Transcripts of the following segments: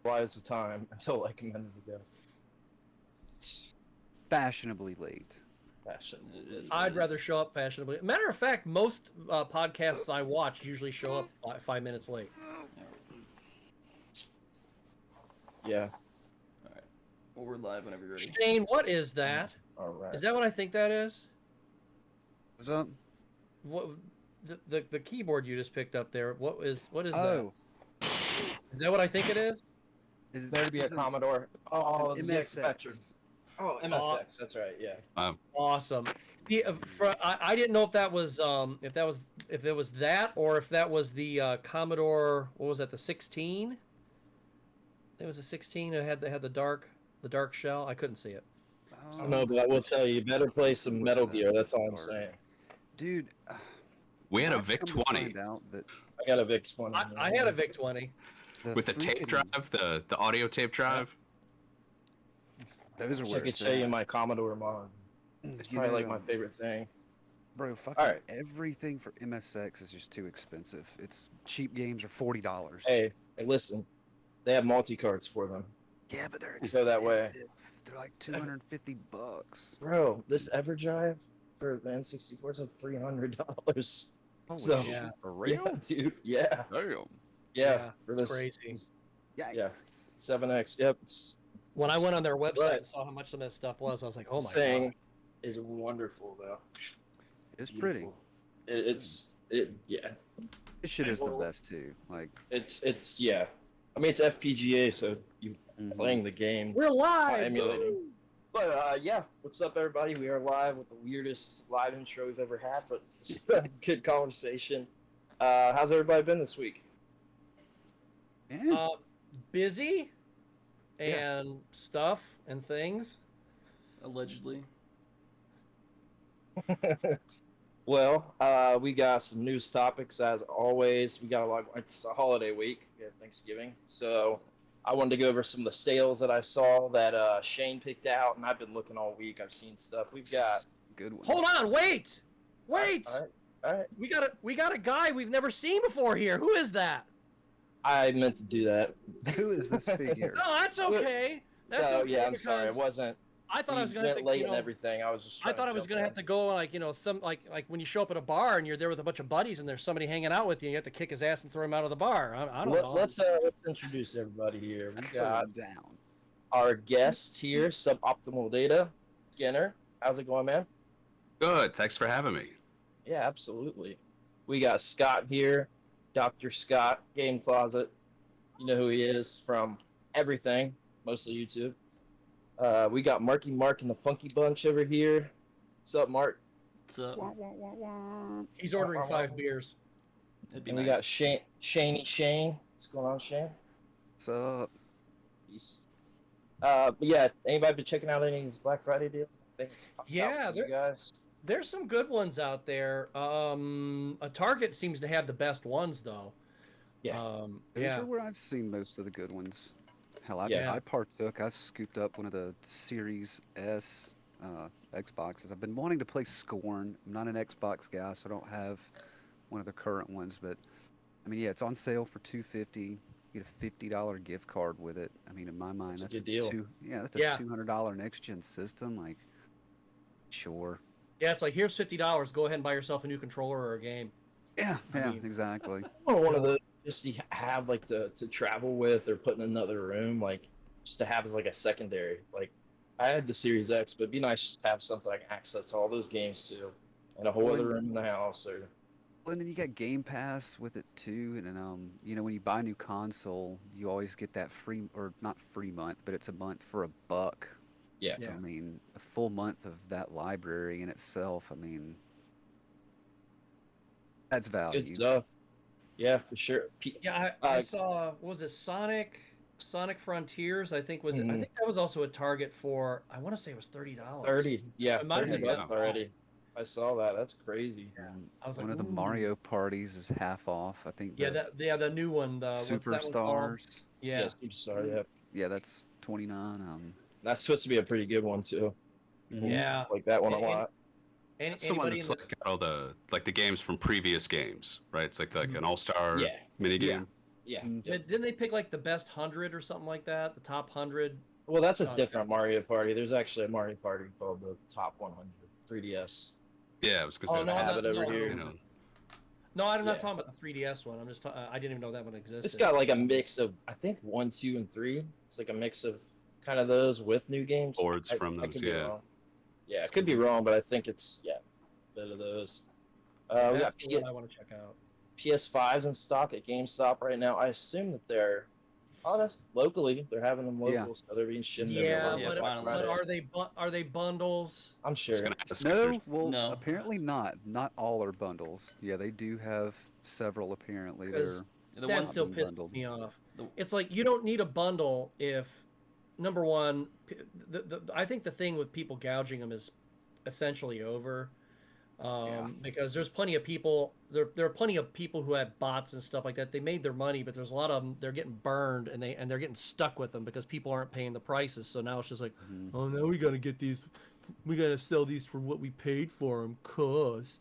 Wise the time until like a minute ago. Fashionably late. Fashion. I'd rather show up fashionably. Matter of fact, most podcasts I watch usually show up 5 minutes late. Yeah. All right. Well, we're live whenever you're ready. Shane, what is that? All right. Is that what I think that is? What's up? What the keyboard you just picked up there? What is Oh, that? Is that what I think it is? There to be a Commodore. Oh, it's the an Spectrum. Oh, MSX. That's right. Yeah. Awesome. I didn't know if that was if it was that or if that was the Commodore. What was that? The 16. It was a 16. It had the dark shell. I couldn't see it. oh, No, but I will tell you, better play some What Metal is Gear. that? That's all I'm saying. dude. We had a I've VIC come to 20 find out that I got a VIC 20. I had a VIC 20. with the tape freaking- drive, the audio tape drive. Those are I where could it's show you at. my Commodore mod. It's You probably know, like my favorite thing. Bro, fucking Alright. everything for MSX is just too expensive. It's cheap games are $40. Hey, listen. They have multi-cards for them. Yeah, but they're You expensive. go that way. They're like $250. Bro, this EverDrive for the N64 is like $300. Holy So- shit, Yeah. for Yeah, real? dude. Yeah. Damn. Yeah. For it's this crazy. Yikes. 7X. Yep. It's When I went on their website Right. and saw how much some of that stuff was, I was like, oh my thing god. is wonderful though. It's pretty. Beautiful. Yeah. This shit is the Well, best too. Like, It's yeah. I mean it's FPGA, so you mhm. playing the game. We're live. Emulating. Woo! But yeah, what's up everybody? We are live with the weirdest live intro we've ever had, but it's a good conversation. How's everybody been this week? yeah. Busy Yeah. and stuff and things. Allegedly. Well, we got some news topics as always. We got a lot. It's a holiday week. We have Thanksgiving, so I wanted to go over some of the sales that I saw that Shane picked out, and I've been looking all week. I've seen stuff. We've got. Good one. Hold on, wait. All right. We got a guy we've never seen before here. Who is that? I meant to do that. Who is this figure? No, that's okay. That's No, okay. yeah, I'm sorry. It because wasn't. I thought I was gonna went have to, late you and know, everything. I was just. I trying thought I was jump gonna in. have to go like some like when you show up at a bar and you're there with a bunch of buddies and there's somebody hanging out with you and you have to kick his ass and throw him out of the bar. I don't know. Let's introduce everybody here. We got Going down. our guest here, SubOptimal Data, Skinner. How's it going, man? Good. Thanks for having me. Yeah, absolutely. We got Scott here, Dr. Scott, Game Closet. You know who he is from everything, mostly YouTube. We got Marky Mark and the Funky Bunch over here. What's up, Mark? What's up? Wah, wah, wah, wah. He's ordering 5 beers. It'd be And nice. we got Shane. What's going on, Shane? What's up? Peace. But yeah, anybody been checking out any of these Black Friday deals? I think it's popped out Yeah, for you guys. There's some good ones out there. A Target seems to have the best ones though. Yeah. Those Yeah. are where I've seen most of the good ones. Hell, Yeah. I partook. I scooped up one of the Series S Xboxes. I've been wanting to play Scorn. I'm not an Xbox guy, so I don't have one of the current ones. But I mean, yeah, it's on sale for $250. You get a $50 gift card with it. I mean, in my mind, That's a that's good deal. that's a Yeah. $200 next gen system. Like, sure. Yeah, it's like here's $50. Go ahead and buy yourself a new controller or a game. Yeah, I yeah, mean- exactly. Or one of the just to have like to travel with or put in another room, like just to have as like a secondary. Like I had the Series X, but it'd be nice just to have something I can access all those games to, and a whole Well, other room in the house. Or Well, and then you got Game Pass with it too, and then you know, when you buy a new console, you always get that free, or not free month, but it's a month for $1. yeah, So, I mean, a full month of that library in itself, I mean, that's value. good stuff. Yeah, for sure. Yeah, I saw. What was it? Sonic Frontiers. I think was. I Mhm. think that was also a Target for. I want to say it was $30. 30, yeah, It might have been $30 that. already. I saw that. That's crazy. And I was like, one of the ooh. Mario parties is half off. I think. Yeah, the new one. The what's that one called? Superstars. Yeah. Superstar. Yeah, Yeah, that's 29. that's supposed to be a pretty good one too. Yeah. Like that one a And- lot. That's the one Anybody that's in like got all the games from previous games, right? It's like an all-star Yeah. mini Yeah. game. Yeah. Mm. Yep. Didn't they pick like the best 100 or something like that? The top 100. Well, that's a Oh, different Mario Party. There's actually a Mario Party called the Top 100 3DS. Yeah, I was gonna Oh, say no, that. have it over no, here. You know, No, I'm not Yeah. talking about the 3DS one. I'm just I didn't even know that one existed. It's got like a mix of, I think, 1, 2, and 3. It's like a mix of kind of those with new games. boards from I those, could be yeah. wrong. Yeah, I could be wrong, but I think it's, a bit of those. We That's got the one I want to check out. PS5s in stock at GameStop right now. I assume that they're that's locally. They're having them local, Yeah. so they're being shipped. Yeah, everywhere. Yeah, but, finally. but are they bundles? I'm Just sure. gonna ask if No, there's- well, No. apparently not. Not all are bundles. Yeah, they do have several apparently that 'Cause are. The That ones still been pisses bundled. me off. The- It's like you don't need a bundle if, number one, I think the thing with people gouging them is essentially over. Because there's plenty of people there are plenty of people who have bots and stuff like that. They made their money, but there's a lot of them, they're getting burned and they're getting stuck with them because people aren't paying the prices. So now it's just like, oh, now we got to get these, we got to sell these for what we paid for them cost.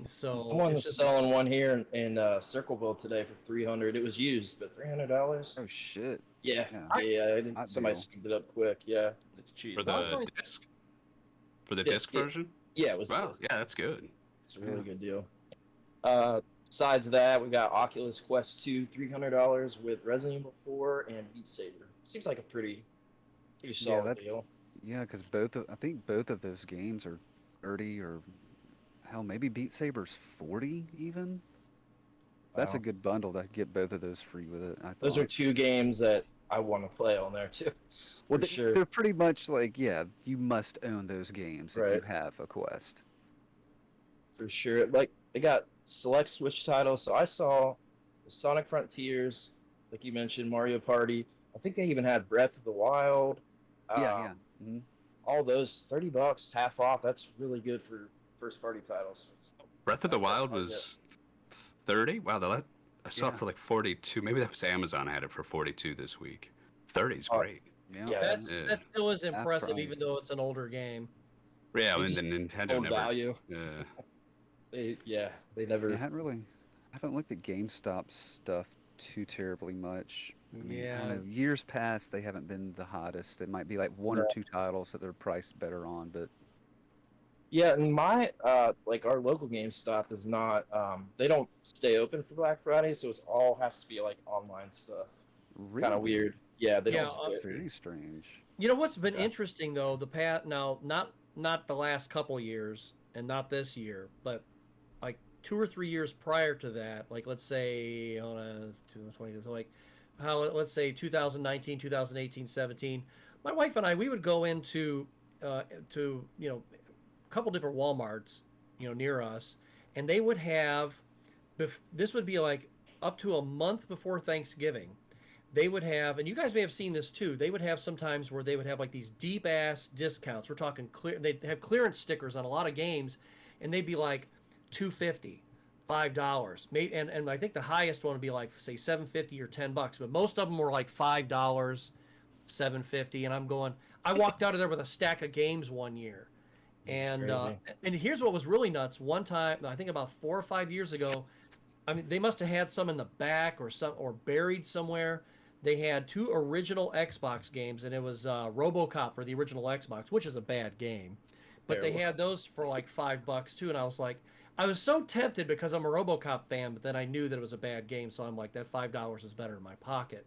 So Someone it's was just- selling one here in Circleville today for $300. It was used, but $300. Oh shit! Yeah, Yeah. I think Hot somebody deal. scooped it up quick. Yeah, It's cheap. for Last the time- disc. For the Yeah, disc yeah. version. yeah, it was. Wow, yeah, that's good. It's a really good deal. Besides that, we got Oculus Quest 2, $300 with Resident Evil 4 and Beat Saber. Seems like a pretty solid that's deal. yeah, because I think both of those games are 30 or hell maybe Beat Saber's 40 even. That's a Wow. good bundle to get both of those free with it. I Those are thought. 2 games that I want to play on there too. Well, for sure. they're pretty much like you must own those games if you Right. have a Quest. For sure. Like they got select Switch titles. So I saw the Sonic Frontiers, like you mentioned, Mario Party. I think they even had Breath of the Wild. Yeah. Mhm. All those $30, half off. That's really good for first party titles. Breath of the That's all Wild I was 30. Wow, I saw it Yeah. for like 42. Maybe that was Amazon had it for 42 this week. 30 is Oh, great. Yeah. Yeah. that still is Half impressive, even price. though it's an older game. Yeah, They and just the Nintendo Full never. value. Yeah. They never. I haven't looked at GameStop stuff too terribly much. I don't Yeah. know, years past they haven't been the hottest. It might be like one or two titles that they're priced better on, but Yeah, and my like our local GameStop is not. They don't stay open for Black Friday, so it's all has to be like online stuff. really Kind of weird. Yeah, they Yeah, don't. Stay open. Very strange. You know what's been Yeah. interesting though, now not the last couple years and not this year, but like 2 or 3 years prior to that, like let's say on a 2020, so like let's say 2019, 2018, 17. My wife and I, we would go into to a couple different Walmarts near us, and they would have this would be like up to a month before Thanksgiving. They would have, and you guys may have seen this too, they would have sometimes where they would have like these deep ass discounts. We're talking they'd have clearance stickers on a lot of games, and they'd be like $2.50, $5. Maybe, and I think the highest one would be like say $7.50 or $10, but most of them were like $5, $7.50, and I'm going. I walked out of there with a stack of games one year, and here's what was really nuts. One time, I think about 4 or 5 years ago, I mean they must have had some in the back or buried somewhere. They had 2 original Xbox games, and it was RoboCop for the original Xbox, which is a bad game. But they had those for like $5 too, and I was so tempted because I'm a RoboCop fan, but then I knew that it was a bad game, so I'm like, that $5 is better in my pocket.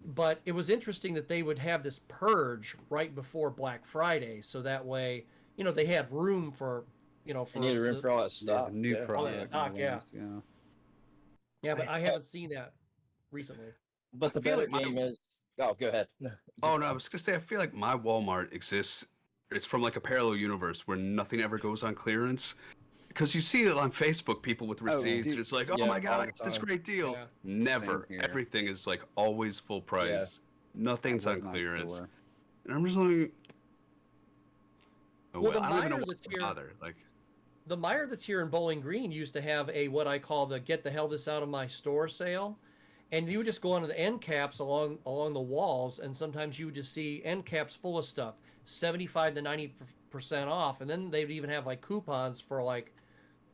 But it was interesting that they would have this purge right before Black Friday, so that way, they had room for, for They need room for all that Yeah, stuff. the new yeah. product. stock, and yeah. all that, yeah. Yeah, but I haven't seen that recently. But the I feel better like game is. Oh, go ahead. Oh no, I was gonna say I feel like my Walmart exists. It's from like a parallel universe where nothing ever goes on clearance. Because you see it on Facebook, people with receipts, dude. and it's like, oh Yeah, my god, all I the got this time. great deal. Yeah. Never. Same here. Everything is like always full price. Yeah. Nothing's I on love my clearance. store. And I'm just like, oh Well, the well, I don't even know Meijer why that's to here- bother. Like, The Meijer that's here in Bowling Green used to have a what I call the "Get the hell this out of my store" sale, and you would just go onto the end caps along the walls, and sometimes you would just see end caps full of stuff, 75 to 90% off, and then they'd even have like coupons for like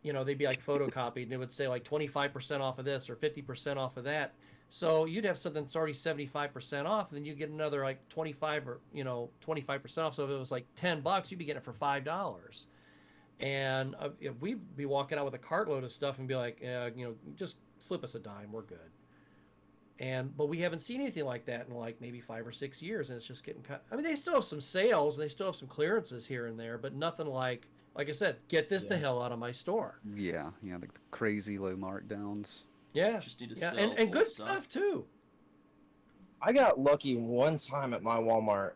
they'd be like photocopied, and it would say like 25% off of this or 50% off of that. So you'd have something that's already 75% off, and then you get another like 25 or 25% off. So if it was like $10, you'd be getting it for $5. And we'd be walking out with a cartload of stuff and be like, just flip us a dime, we're good. But we haven't seen anything like that in like maybe 5 or 6 years, and it's just getting cut. I mean, they still have some sales, and they still have some clearances here and there, but nothing like I said, get this the hell out of my store. Yeah, like the crazy low markdowns. Yeah, Just need to yeah, sell and old good stuff too. I got lucky one time at my Walmart.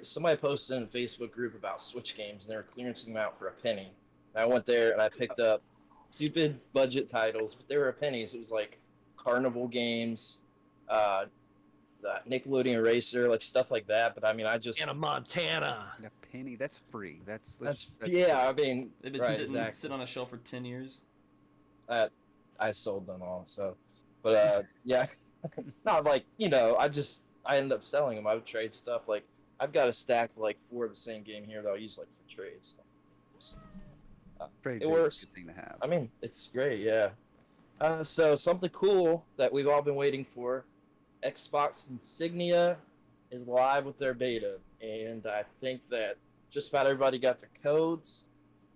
Somebody posted in a Facebook group about Switch games, and they were clearancing them out for a penny. And I went there and I picked up stupid budget titles, but they were pennies. It was like Carnival games, the Nickelodeon Racer, like stuff like that. But I mean, Anna Montana. And a penny, that's free. That's yeah. I mean, They've been right, sitting exactly. on a shelf for 10 years. I sold them all. So, but yeah, not like I ended up selling them. I would trade stuff. Like I've got a stack of like 4 of the same game here that I'll use like for trades. So, trade it bait's works. a good thing to have. I mean, it's great, yeah. So something cool that we've all been waiting for, Xbox Insignia is live with their beta, and I think that just about everybody got their codes.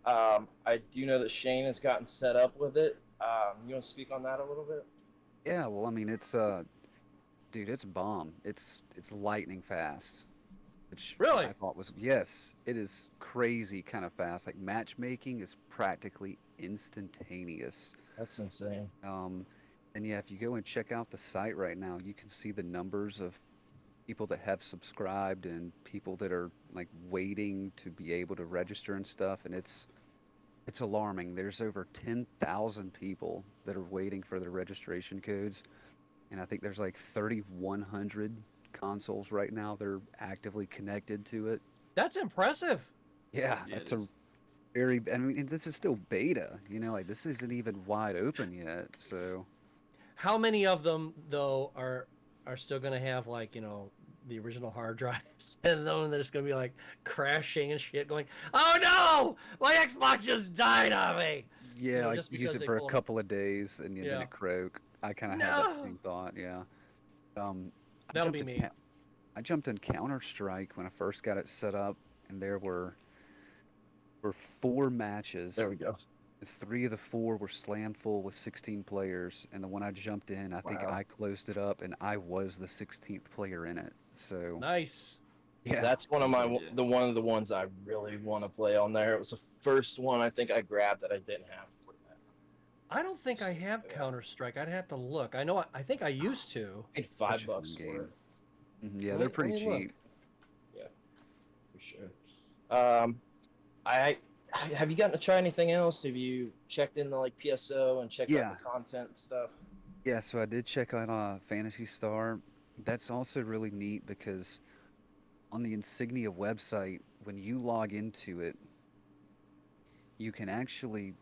I do know that Shane has gotten set up with it. You want to speak on that a little bit? Yeah, well, I mean, it's dude, it's bomb. It's lightning fast. Which Really? I thought was, yes, it is crazy kind of fast. Like matchmaking is practically instantaneous. That's insane. And yeah, if you go and check out the site right now, you can see the numbers of people that have subscribed and people that are like waiting to be able to register and stuff. And it's alarming. There's over 10,000 people that are waiting for their registration codes. And I think there's like 3,100 consoles right now that are actively connected to it. That's impressive. Yeah, Yeah, that's it a is. very. I mean, this is still beta. Like this isn't even wide open yet. So, How many of them though are still going to have like the original hard drives, and then they're just going to be like crashing and shit, going, "Oh no, my Xbox just died on me." yeah, like just use because it they for a pull 'em. couple of days and then Yeah. it croak. I kind of had that No. same thought. Yeah. I That'll jumped be in me. I jumped in Counter-Strike when I first got it set up, and there were 4 matches. There we go. 3 of the 4 were slam full with 16 players, and the one I jumped in, I think Wow. I closed it up, and I was the 16th player in it. So Nice. yeah, That's one of Yeah. one of the ones I really want to play on there. It was the first one I think I grabbed that I didn't have for that. I don't think I have Yeah. Counter-Strike. I'd have to look. I know. I think I used to. I paid Such a $5 fun for game. it. Yeah, Let they're me pretty look. cheap. Yeah, for sure. Have you gotten to try anything else? Have you checked into like PSO and checked Yeah. out the content and stuff? Yeah, so I did check out Phantasy Star. That's also really neat because on the Insignia website, when you log into it, you can actually,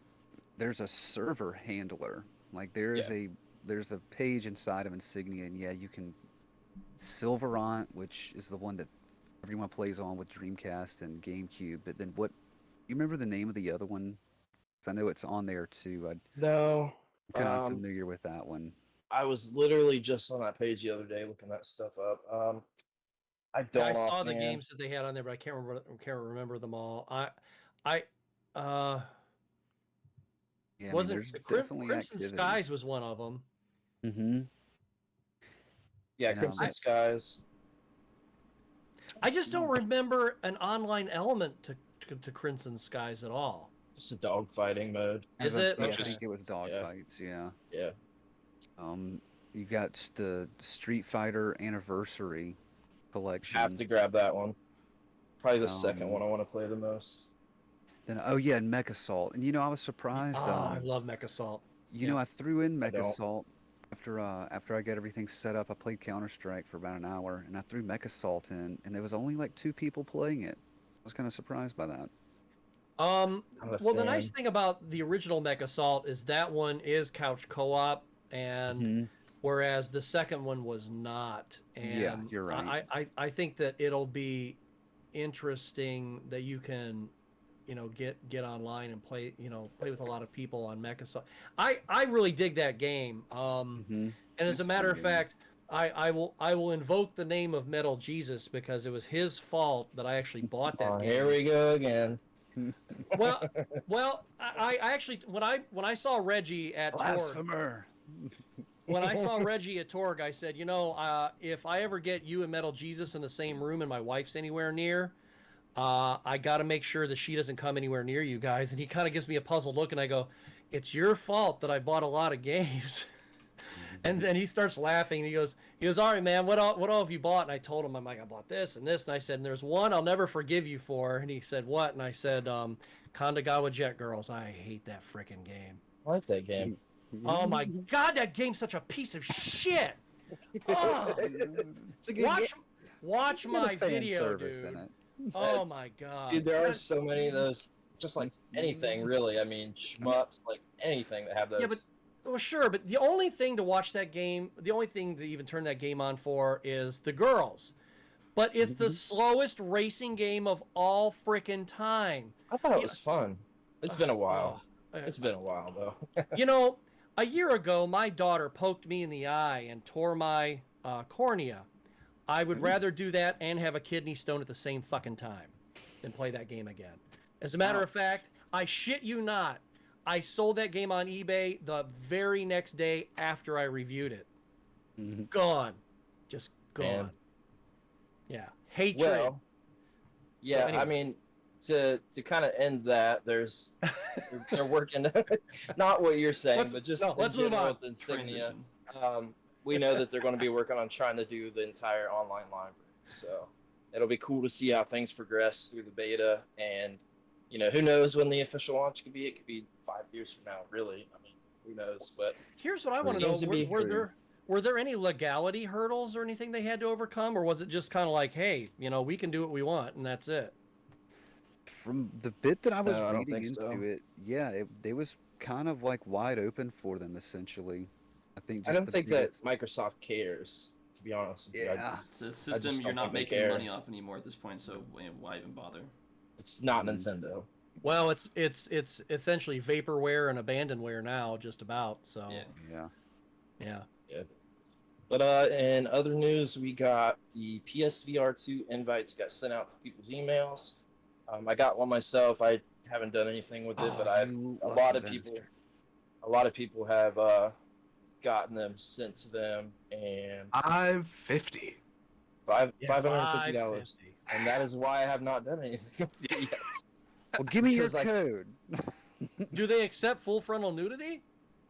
there's a server handler. Like there's a page inside of Insignia, and yeah, you can Silverant, which is the one that everyone plays on with Dreamcast and GameCube. But then you remember the name of the other one? 'Cause I know it's on there too. I'm No. kind of familiar with that one. I was literally just on that page the other day looking that stuff up. I Yeah, don't. I saw the offhand. games that they had on there, but I can't remember them all. Yeah, I mean, Wasn't there's the definitely Crimson activity. Skies was one of them. Mm-hmm. Yeah, And, Crimson Skies. I just don't remember an online element to Crimson Skies at all. Just a dogfighting mode. Is As I it? said, I Okay. think it was dogfights. Yeah. Yeah. You've got the Street Fighter Anniversary collection. Have to grab that one. Probably the second Um, one I want to play the most. Then and Mech Assault. And I was surprised. Oh, I love Mech Assault. I threw in Mech don't. Assault after I got everything set up. I played Counter-Strike for about an hour, and I threw Mech Assault in, and there was only like 2 people playing it. I was kind of surprised by that. I'm a Well, the nice fan. thing about the original Mech Assault is that one is couch co-op, and Mhm. whereas the second one was not. And Yeah, you're right. I think that it'll be interesting that you can get online and play with a lot of people on Mecha. So I really dig that game. And as It's a a matter fun of game. fact, I will invoke the name of Metal Jesus because it was his fault that I actually bought that game. Here we go again. Well, I actually when I saw Reggie at Torg, Blasphemer. when I saw Reggie at Torg, I said, if I ever get you and Metal Jesus in the same room and my wife's anywhere near, I got to make sure that she doesn't come anywhere near you guys. And he kind of gives me a puzzled look, and I go, "It's your fault that I bought a lot of games." And then he starts laughing, and he goes, "All right, man, what all have you bought?" And I told him, I'm like, "I bought this and this," and I said, "And there's one I'll never forgive you for." And he said, "What?" And I said, Kandagawa Jet Girls. I hate that frickin' game. I like that game. Oh my god, that game's such a piece of shit. Oh, It's a good watch game. my Fan video, service dude. in it. Oh my god. Dude, there are so many of those. Just like anything, really. I mean, shmups, like anything that have those. Yeah, but well, sure, but the only thing to watch that game, the only thing to even turn that game on for is the girls. But it's the slowest racing game of all frickin' time. I thought it was fun. It's been a while. Oh, It's been a while, though. A year ago, my daughter poked me in the eye and tore my cornea. I would rather do that and have a kidney stone at the same fucking time than play that game again. As a matter of fact, I shit you not, I sold that game on eBay the very next day after I reviewed it. Gone. Just gone. Damn. Yeah. Hatred. Well, yeah, So anyway. I mean, to kind of end that, they're working, not what you're saying, but just in let's move general on. with Insignia. Transition. We know that they're going to be working on trying to do the entire online library. So it'll be cool to see how things progress through the beta. And, who knows when the official launch could be. It could be 5 years from now, really. I mean, who knows? But Here's what I want to know. seems to be Were there any legality hurdles or anything they had to overcome? Or was it just kind of like, hey, we can do what we want and that's it? From the bit that I was No, I don't reading think into so. it, yeah, it was kind of like wide open for them, essentially. I think. I Just don't the think that biggest- Microsoft cares, to be honest with you. Yeah. It's a just system don't you're not think they making care. money off anymore at this point, so why even bother? It's not Nintendo. Well, it's essentially vaporware and abandonware now, just about. So Yeah. Yeah. yeah. But in other news, we got the PSVR 2 invites got sent out to people's emails. I got one myself. I haven't done anything with it, but a lot of people have gotten them sent to them, and $550. $550, and that is why I have not done anything with it yet. Well, give me your Because, like, code. Do they accept full frontal nudity?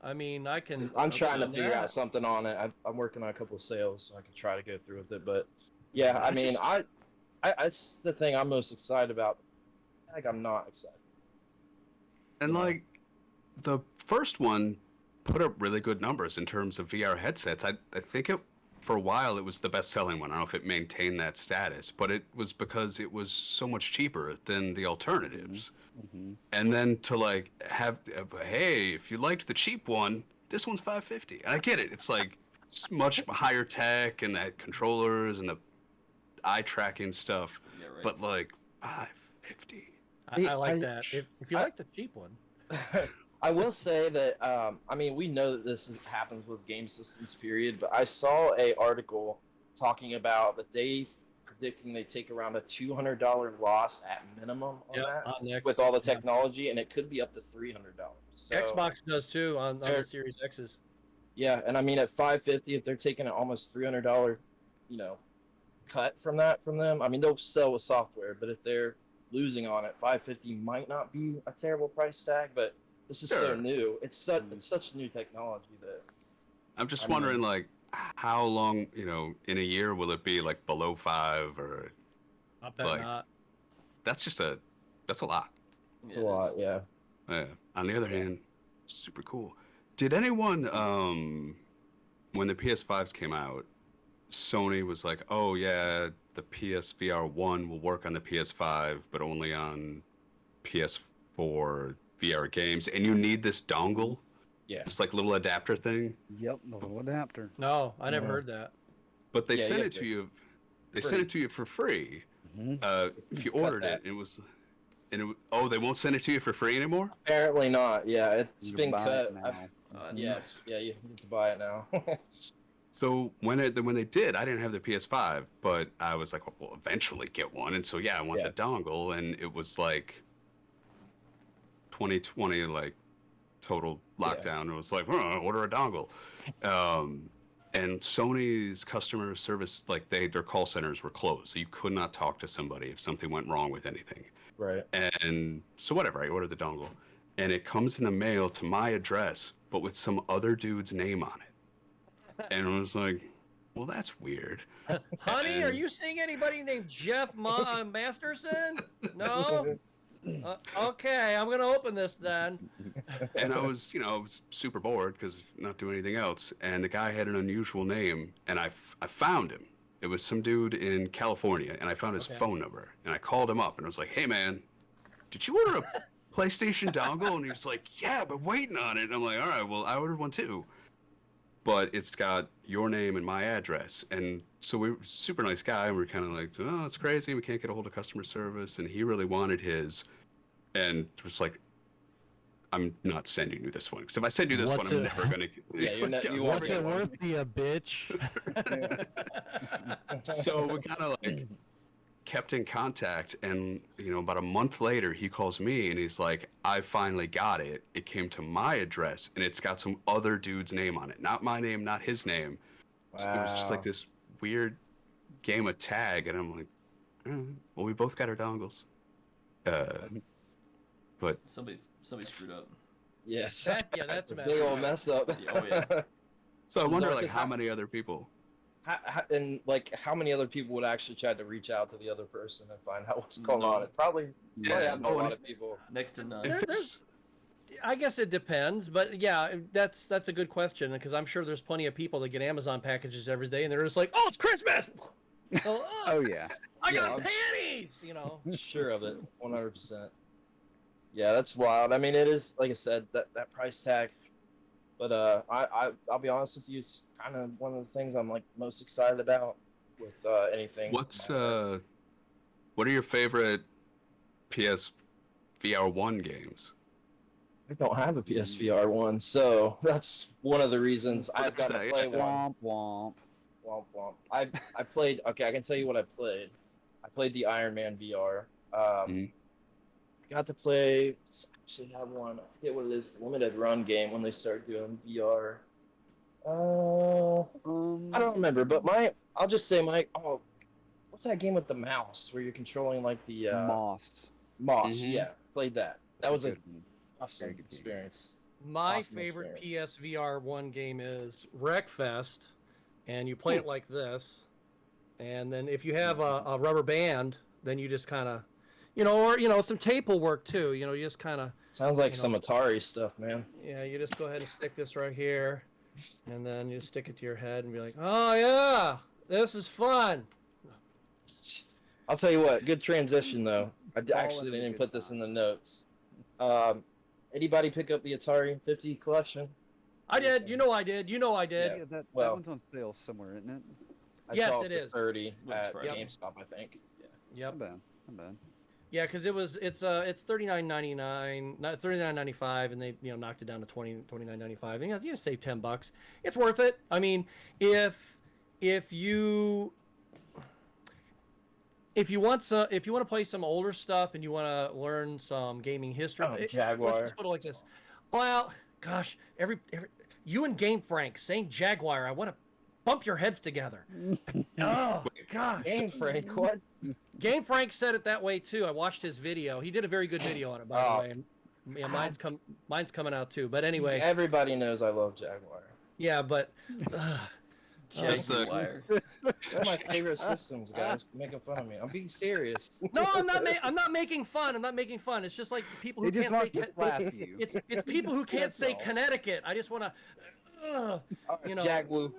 I mean, I can. I'm trying to assume figure that. out something on it. I'm working on a couple of sales, so I can try to go through with it. But yeah, I mean, I it's the thing I'm most excited about. Like, I'm not excited. And like the first one put up really good numbers in terms of VR headsets. I think for a while it was the best selling one. I don't know if it maintained that status, but it was because it was so much cheaper than the alternatives. Mm-hmm. And then to like have, hey, if you liked the cheap one, this one's $550. And I get it. It's like it's much higher tech and that controllers and the eye tracking stuff. Yeah, right. But like $550. I like that. If you like the cheap one. I will say that I mean, we know that happens with game systems, period. But I saw a article talking about that they predicting they take around a $200 loss at minimum on that on the with all the technology, and it could be up to $300. So, Xbox does too on the Series X's. yeah, and I mean at $550, if they're taking an almost $300, cut from them, I mean they'll sell with software, but if they're losing on it, $550 might not be a terrible price tag, but this is so Sure. new. It's such new technology that I'm just I mean- wondering, like, how long, in a year will it be like below 5 or I bet Like- not. that's a lot. it's a lot. Yeah. Yeah. On the other hand, super cool. Did anyone, when the PS5s came out, Sony was like, oh yeah, the PSVR 1 will work on the PS5, but only on PS4 VR games, and you need this dongle, Yeah. this like little adapter thing. Yep, the little adapter. No, I never No. heard that. But they Yeah, sent you it have to you. They free. sent it to you for free Mhm. if you Cut ordered that. it. And they won't send it to you for free anymore? Apparently not. Yeah, it's You been buy cut. it now. Yeah, you need to buy it now. So when they did, I didn't have the PS5, but I was like, well, eventually get one. And so I want the dongle, and it was like 2020, like total lockdown. It was like, order a dongle. And Sony's customer service, like their call centers were closed, so you could not talk to somebody if something went wrong with anything. Right. And so whatever, I ordered the dongle, and it comes in the mail to my address, but with some other dude's name on it. And I was like, well, that's weird. Honey, are you seeing anybody named Jeff Masterson? No? Okay, I'm going to open this then. And I was super bored because not doing anything else. And the guy had an unusual name, and I found him. It was some dude in California, and I found his phone number. And I called him up, and I was like, hey, man, did you order a PlayStation dongle? And he was like, yeah, but waiting on it. And I'm like, all right, well, I ordered one too. But it's got your name and my address. And so we were a super nice guy. And we were kind of like, oh, it's crazy. We can't get a hold of customer service. And he really wanted his. And it was like, I'm not sending you this one. Because if I send you this one, I'm never going to. Yeah, you What's it worth to you, bitch? So we kind of like kept in contact. And, about a month later, he calls me and he's like, I finally got it. It came to my address and it's got some other dude's name on it. Not my name, not his name. Wow. So it was just like this weird game of tag. And I'm like, well, we both got our dongles. But somebody screwed up. Yes. Yeah, that's a mess. Big old mess up. Yeah. so I wonder, So, like, how many other people? How many other people would actually try to reach out to the other person and find out what's going on? It probably happened to a lot of people. Next to none. I guess it depends, but yeah, that's a good question because I'm sure there's plenty of people that get Amazon packages every day and they're just like, oh, it's Christmas. Oh yeah. I got panties. Sure of it, 100%. Yeah, that's wild. I mean, it is, like I said, that price tag. But I'll be honest with you, it's kind of one of the things I'm like most excited about with anything. What are your favorite PS VR 1 games? I don't have a PSVR 1, so that's one of the reasons I've got to play one. Womp womp. Womp womp. I played. Okay, I can tell you what I played. I played the Iron Man VR. I got to play. Actually, have one. I forget what it is. The limited run game when they started doing VR. I don't remember, but I'll just say what's that game with the mouse where you're controlling like the Moss. Yeah, played that. That was an awesome Very good game. experience. My Awesome favorite experience. PSVR 1 game is Wreckfest, and you play it like this, and then if you have a rubber band, then you just kind of, or some tape will work too. You just kind of. Sounds like some Atari stuff, man. Yeah, you just go ahead and stick this right here, and then you stick it to your head and be like, oh yeah, this is fun. I'll tell you what, good transition though. I actually having a didn't good put this time. in the notes. Anybody pick up the Atari 50 collection? I did. I did. I did. Yeah, that Well- one's on sale somewhere, isn't it? I Yes, saw it for is. 30 Wouldn't at surprise me. GameStop, I think. Yep. Not bad. Yeah, because it's $39.99, not $39.95, and they knocked it down to $29.95. And you save $10. It's worth it. I mean, if you want to play some older stuff and you want to learn some gaming history, Jaguar. let's just put it like this. Well, gosh, every you and Game Frank saying Jaguar, I want to bump your heads together. Oh gosh. Game Frank, what? Game Frank said it that way too. I watched his video. He did a very good video on it, by the way. And, yeah, mine's coming out too. But anyway, Everybody knows I love Jaguar. yeah. But Jaguar. One of my favorite systems, guys. Making fun of me. I'm being serious. no, I'm not making fun. I'm not making fun. It's just like people who He just can't wants say. to slap you. It's people who can't That's say all. Connecticut. I just want to. Jaguar.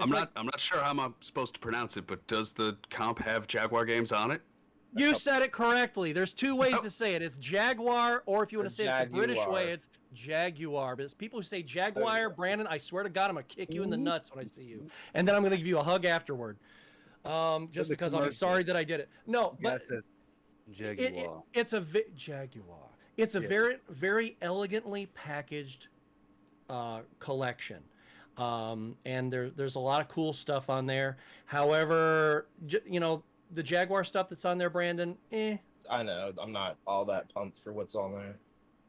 I'm not sure how I'm supposed to pronounce it, but does the comp have Jaguar games on it? You said it correctly. There's two ways to say it. It's Jaguar, or if you want to say it the British Jaguar. way, it's Jaguar. But it's people who say Jaguar, Brandon, I swear to God, I'm going to kick you in the nuts when I see you. And then I'm going to give you a hug afterward. Just the because I'm commercial. sorry that I did it. No, but That's it. Jaguar. Jaguar. It's a Yeah. very elegantly packaged collection. And there's a lot of cool stuff on there. However, the Jaguar stuff that's on there, Brandon, I know. I'm not all that pumped for what's on there.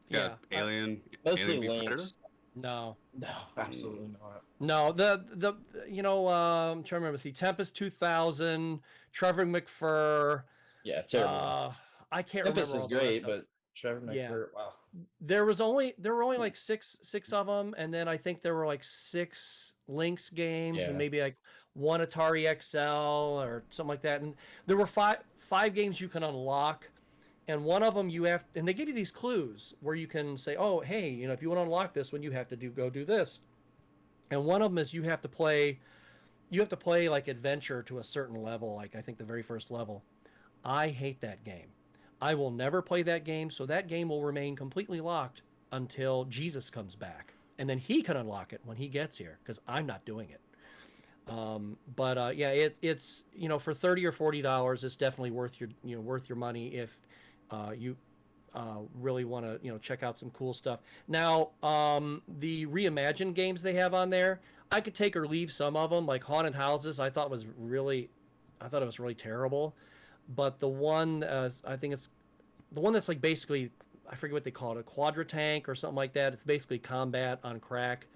yeah, Alien. Mostly Alien v Predator? links. no. No, absolutely not. No, I'm trying to remember. See, Tempest 2000, Trevor McFur. Yeah, terrible. I can't Tempest remember. is all the rest great, of them. but Trevor Yeah. McFur, wow. There were only like six of them, and then I think there were like 6 Lynx games, Yeah. and maybe like 1 Atari XL or something like that. And there were five games you can unlock, and one of them and they give you these clues where you can say, oh, hey, if you want to unlock this one, you have to go do this. And one of them is you have to play like adventure to a certain level, like I think the very first level. I hate that game. I will never play that game, so that game will remain completely locked until Jesus comes back, and then he can unlock it when he gets here, because I'm not doing it. It's for $30 or $40, it's definitely worth your money if you really want to check out some cool stuff. Now, the reimagined games they have on there, I could take or leave some of them, like Haunted Houses. I thought it was really terrible. But the one, I think it's the one that's like basically, I forget what they call it, a quadra tank or something like that. It's basically combat on crack.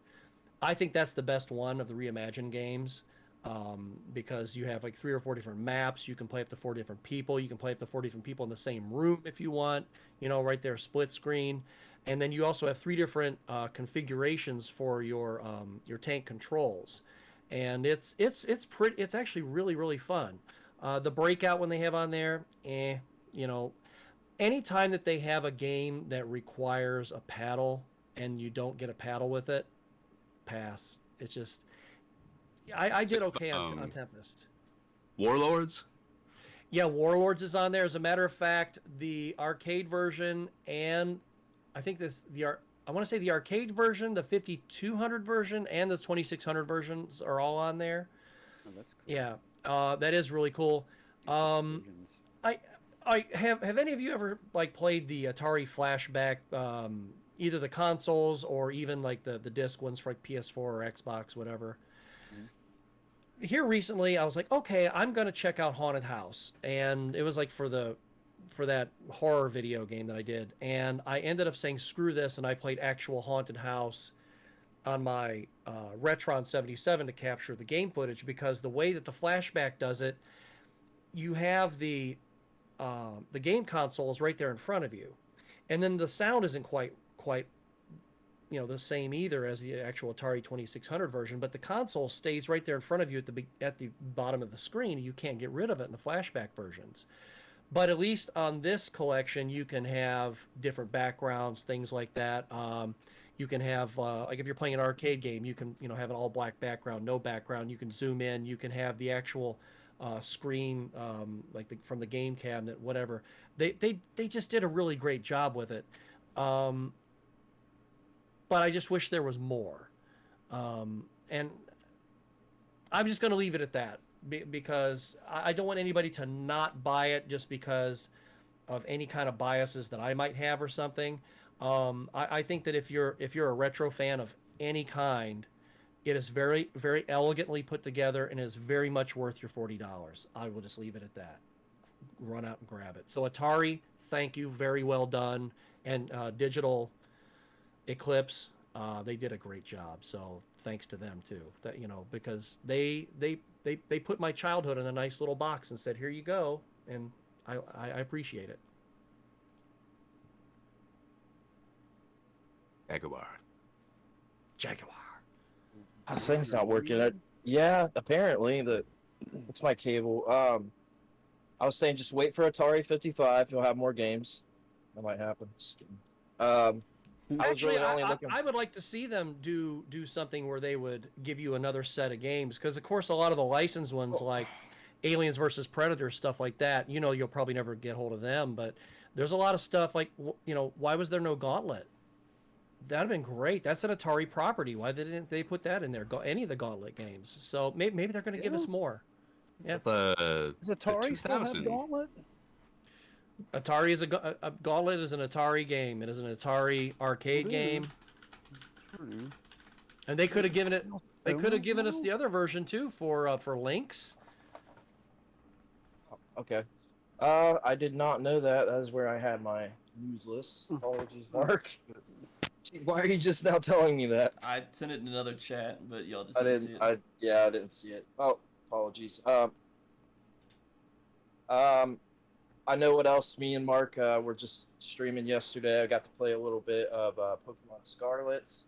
I think that's the best one of the reimagined games, because you have like 3 or 4 different maps. You can play up to 4 different people. You can play up to 4 different people in the same room if you want. Right there, split screen. And then you also have 3 different configurations for your tank controls, and it's actually really fun. The breakout one they have on there, anytime that they have a game that requires a paddle and you don't get a paddle with it, pass. It's just, I did okay on Tempest. Warlords? Yeah, Warlords is on there. As a matter of fact, the arcade version and I think I want to say the arcade version, the 5200 version, and the 2600 versions are all on there. Oh, that's cool. Yeah. That is really cool. Versions. I have any of you ever like played the Atari Flashback, either the consoles or even like the disc ones for like PS4 or Xbox, whatever? Mm-hmm. Here recently, I was like, okay, I'm gonna check out Haunted House, and it was like for that horror video game that I did, and I ended up saying screw this, and I played actual Haunted House on my Retron 77 to capture the game footage, because the way that the Flashback does it, you have the game console is right there in front of you, and then the sound isn't quite the same either as the actual Atari 2600 version, but the console stays right there in front of you at the bottom of the screen. You can't get rid of it in the Flashback versions. But at least on this collection, you can have different backgrounds, things like that. You can have, like if you're playing an arcade game, you can have an all black background, no background. You can zoom in. You can have the actual screen, from the game cabinet, whatever. They just did a really great job with it. But I just wish there was more. And I'm just going to leave it at that, because I don't want anybody to not buy it just because of any kind of biases that I might have or something. I think that if you're a retro fan of any kind, it is very, very elegantly put together and is very much worth your $40. I will just leave it at that. Run out and grab it. So Atari, thank you, very well done, and Digital Eclipse, they did a great job. So thanks to them too. That because they put my childhood in a nice little box and said, here you go, and I appreciate it. Jaguar. The thing's not working. Yeah, apparently it's my cable. I was saying just wait for Atari 55. You'll have more games. That might happen. Just kidding. Actually, I would like to see them do something where they would give you another set of games, because of course a lot of the licensed ones like Aliens versus Predators, stuff like that, you'll probably never get hold of them, but there's a lot of stuff like, why was there no Gauntlet? That'd have been great. That's an Atari property. Why didn't they put that in there? Any of the Gauntlet games? So maybe they're going to give us more. Yeah. Does Atari still have Gauntlet? Atari is a Gauntlet is an Atari game. It is an Atari arcade game, True. and they could have given it. They could have given us Well, the other version too for Lynx. Okay. I did not know that. That is where I had my news list. Apologies, Mark. Why are you just now telling me that? I sent it in another chat, but y'all just I didn't see didn't. it. I didn't see it. Oh, apologies. I know what else. Me and Mark were just streaming yesterday. I got to play a little bit of Pokemon Scarlet's.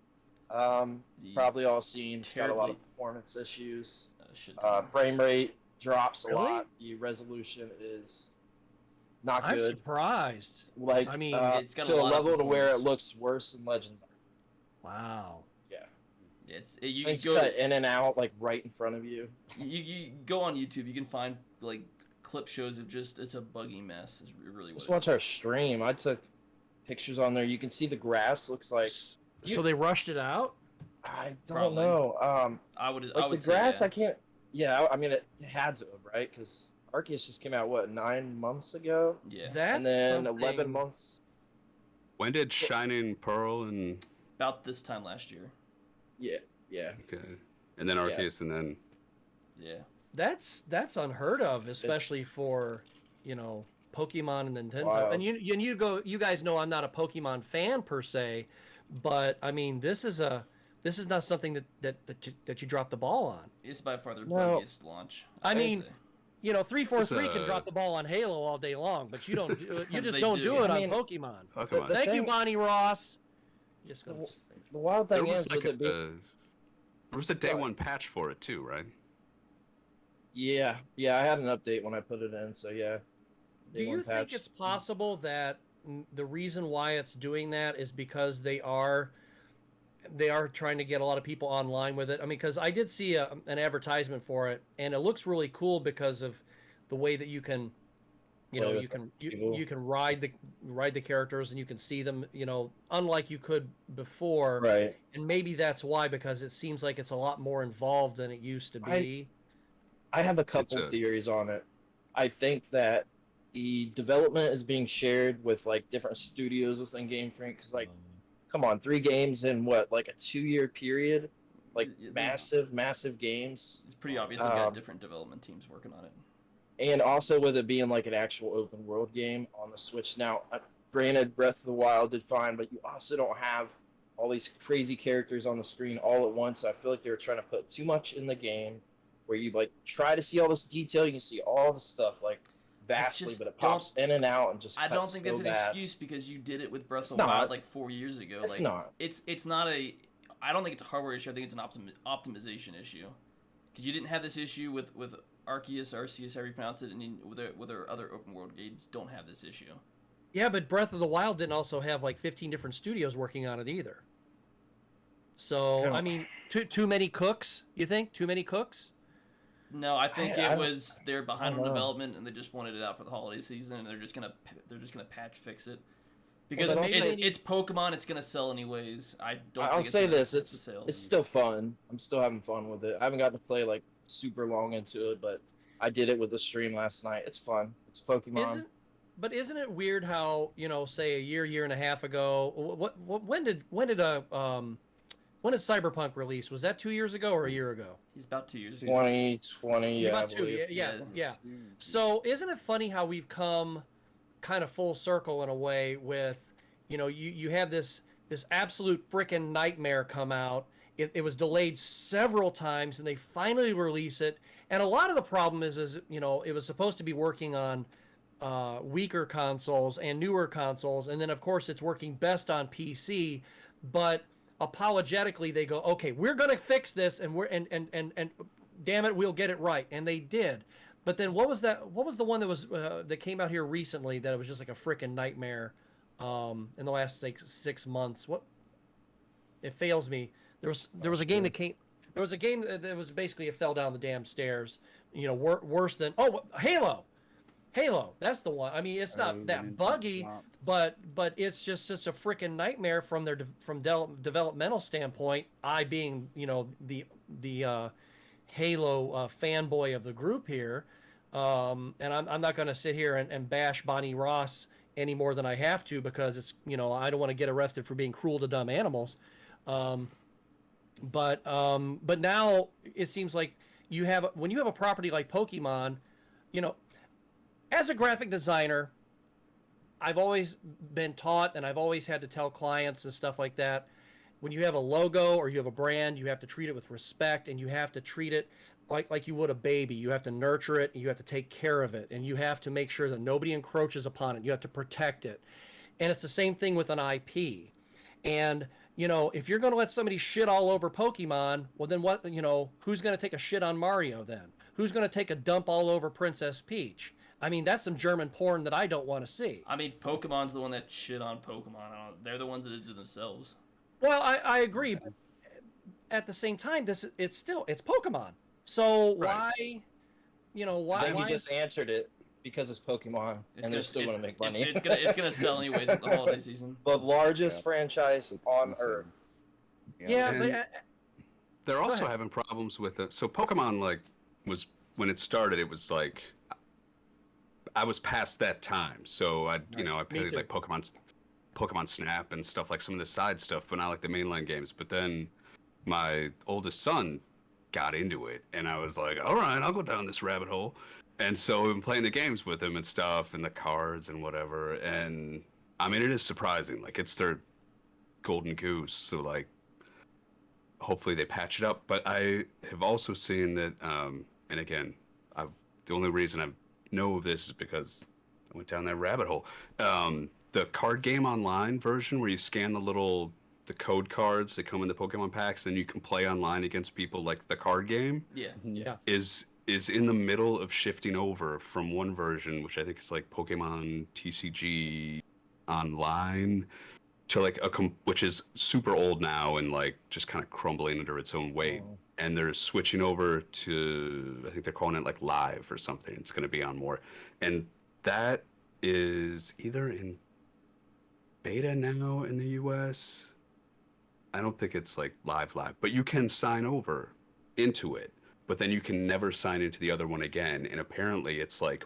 Probably all seen. It's got a lot Terribly- of performance issues. Shit. Frame rate drops a Really? lot. The resolution is not I'm good. surprised. Like, I mean, it's got a to a lot of level to where it performance. looks worse than Legendary. Wow. Yeah, You can things go. cut in and out like right in front of you. You go on YouTube. You can find like clip shows of just it's a buggy mess. Is really what Just it watch is. our stream. I took pictures on there. You can see the grass looks like. So they rushed it out. I don't Probably. know. I would. Like I would the grass, say, I can't. Yeah, I mean it had to have, right? Because Arceus just came out what 9 months ago, yeah. That's and then something... 11 months. When did Shining Pearl and About this time last year. Yeah, yeah. okay, and then Arceus, Yes. and then Yeah. That's unheard of, especially for Pokemon and Nintendo. Wild. And you guys know I'm not a Pokemon fan per se, but I mean this is not something that you drop the ball on. It's by far their No. buggiest launch. I would mean, say. 343 can It's, drop the ball on Halo all day long, but you don't. You just They don't do. do it I on mean, Pokemon. Pokemon. The Thank you, thing- Bonnie Ross. Just The, gonna the wild There thing was is like with it being, there was a day Right. one patch for it too, right? yeah, I had an update when I put it in, so yeah. Do Day one you think patch. it's possible that the reason why it's doing that is because they are trying to get a lot of people online with it? I mean, because I did see an advertisement for it, and it looks really cool because of the way that you can, Play with people. you can ride the characters and you can see them, unlike you could before. Right. And maybe that's why, because it seems like it's a lot more involved than it used to be. I have a couple It's a- theories on it. I think that the development is being shared with like different studios within Game Freak. Because like, come on, 3 games in what, like a 2-year period? Like Yeah, massive games. It's pretty obvious they got different development teams working on it. And also with it being like an actual open world game on the Switch. Now, granted, Breath of the Wild did fine, but you also don't have all these crazy characters on the screen all at once. I feel like they were trying to put too much in the game, where you like try to see all this detail, you can see all the stuff like vastly, just but it pops in and out and just. I don't cuts think so that's an bad. excuse because you did it with Breath It's of the Wild not. like 4 years ago. It's like, not. It's not a. I don't think it's a hardware issue. I think it's an optimization issue. Because you didn't have this issue with Arceus, however you pronounce it, and with their other open world games don't have this issue. Yeah, but Breath of the Wild didn't also have like 15 different studios working on it either. So, Yeah. I mean, too many cooks, you think? Too many cooks? No, I think I it don't- was they're behind I on don't know. development and they just wanted it out for the holiday season and they're just gonna patch fix it because then also- it's Pokemon. It's gonna sell anyways. I don't. I'll think it's say gonna this: hit the it's sales. still fun. I'm still having fun with it. I haven't gotten to play like super long into it, but I did it with the stream last night. It's fun. It's Pokemon. Isn't it weird how, say a year and a half ago, when did Cyberpunk release? Was that 2 years ago or a year ago? He's about 2 years ago. 2020, yeah. About I 2, believe. yeah. So isn't it funny how we've come kind of full circle in a way with, you have this absolute freaking nightmare come out. It was delayed several times and they finally release it. And a lot of the problem is it was supposed to be working on weaker consoles and newer consoles. And then of course it's working best on PC, but apologetically they go, okay, we're going to fix this and and damn it, we'll get it right. And they did. But then what was the one that was that came out here recently that it was just like a freaking nightmare in the last like 6 months? It fails me. There was a game that came. There was a game that was basically it fell down the damn stairs. Worse than Halo. That's the one. I mean, it's not that buggy, but it's just a freaking nightmare from their developmental standpoint. I being the Halo fanboy of the group here, And I'm not going to sit here and bash Bonnie Ross any more than I have to, because it's, I don't want to get arrested for being cruel to dumb animals. But now it seems like when you have a property like Pokemon, as a graphic designer, I've always been taught, and I've always had to tell clients and stuff like that, when you have a logo or you have a brand, you have to treat it with respect, and you have to treat it like you would a baby. You have to nurture it, and you have to take care of it, and you have to make sure that nobody encroaches upon it. You have to protect it. And it's the same thing with an IP. And, if you're going to let somebody shit all over Pokemon, well, then what, who's going to take a shit on Mario then? Who's going to take a dump all over Princess Peach? I mean, that's some German porn that I don't want to see. I mean, Pokemon's the one that shit on Pokemon. They're the ones that did it themselves. Well, I agree. At the same time, it's Pokemon. So Right. why? I think you just answered it, because it's Pokemon, and they're still going to make money. It's gonna sell anyways with the holiday season. The largest franchise on Earth. Yeah, And but they're Go also ahead. having problems with it. So Pokemon, was when it started, it was like I was past that time. So I played too. like Pokemon Snap and stuff, like some of the side stuff, but not like the mainline games. But then my oldest son got into it, and I was like, all right, I'll go down this rabbit hole. And so I've been playing the games with him and stuff, and the cards and whatever. And I mean, it is surprising. Like, it's their golden goose. So, like, hopefully they patch it up. But I have also seen that, and again, the only reason I know of this is because I went down that rabbit hole. The card game online version, where you scan the code cards that come in the Pokemon packs, and you can play online against people like the card game, Yeah. is in the middle of shifting over from one version, which I think is like Pokemon TCG Online, to like which is super old now and like just kind of crumbling under its own weight. Oh. And they're switching over to, I think they're calling it like Live or something. It's going to be on more, and that is either in beta now in the US. I don't think it's like live, but you can sign over into it, but then you can never sign into the other one again. And apparently it's like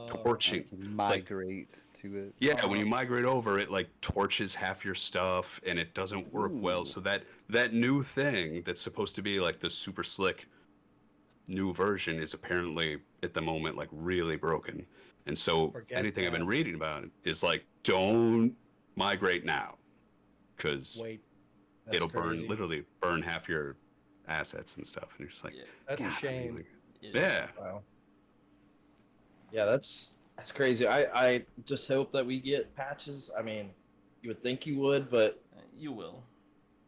torching. Migrate to it. Yeah, when you migrate over, it like torches half your stuff, and it doesn't work well. So that new thing that's supposed to be like the super slick new version is apparently at the moment like really broken. And so Forget anything I've that. been reading about it is like, don't migrate now, because wait, That's it'll crazy. literally burn half your assets and stuff. And you're just like, Yeah. that's a God, shame. like, It is. yeah. Wow. Yeah, that's crazy. I just hope that we get patches. I mean, you would think you would, but You will.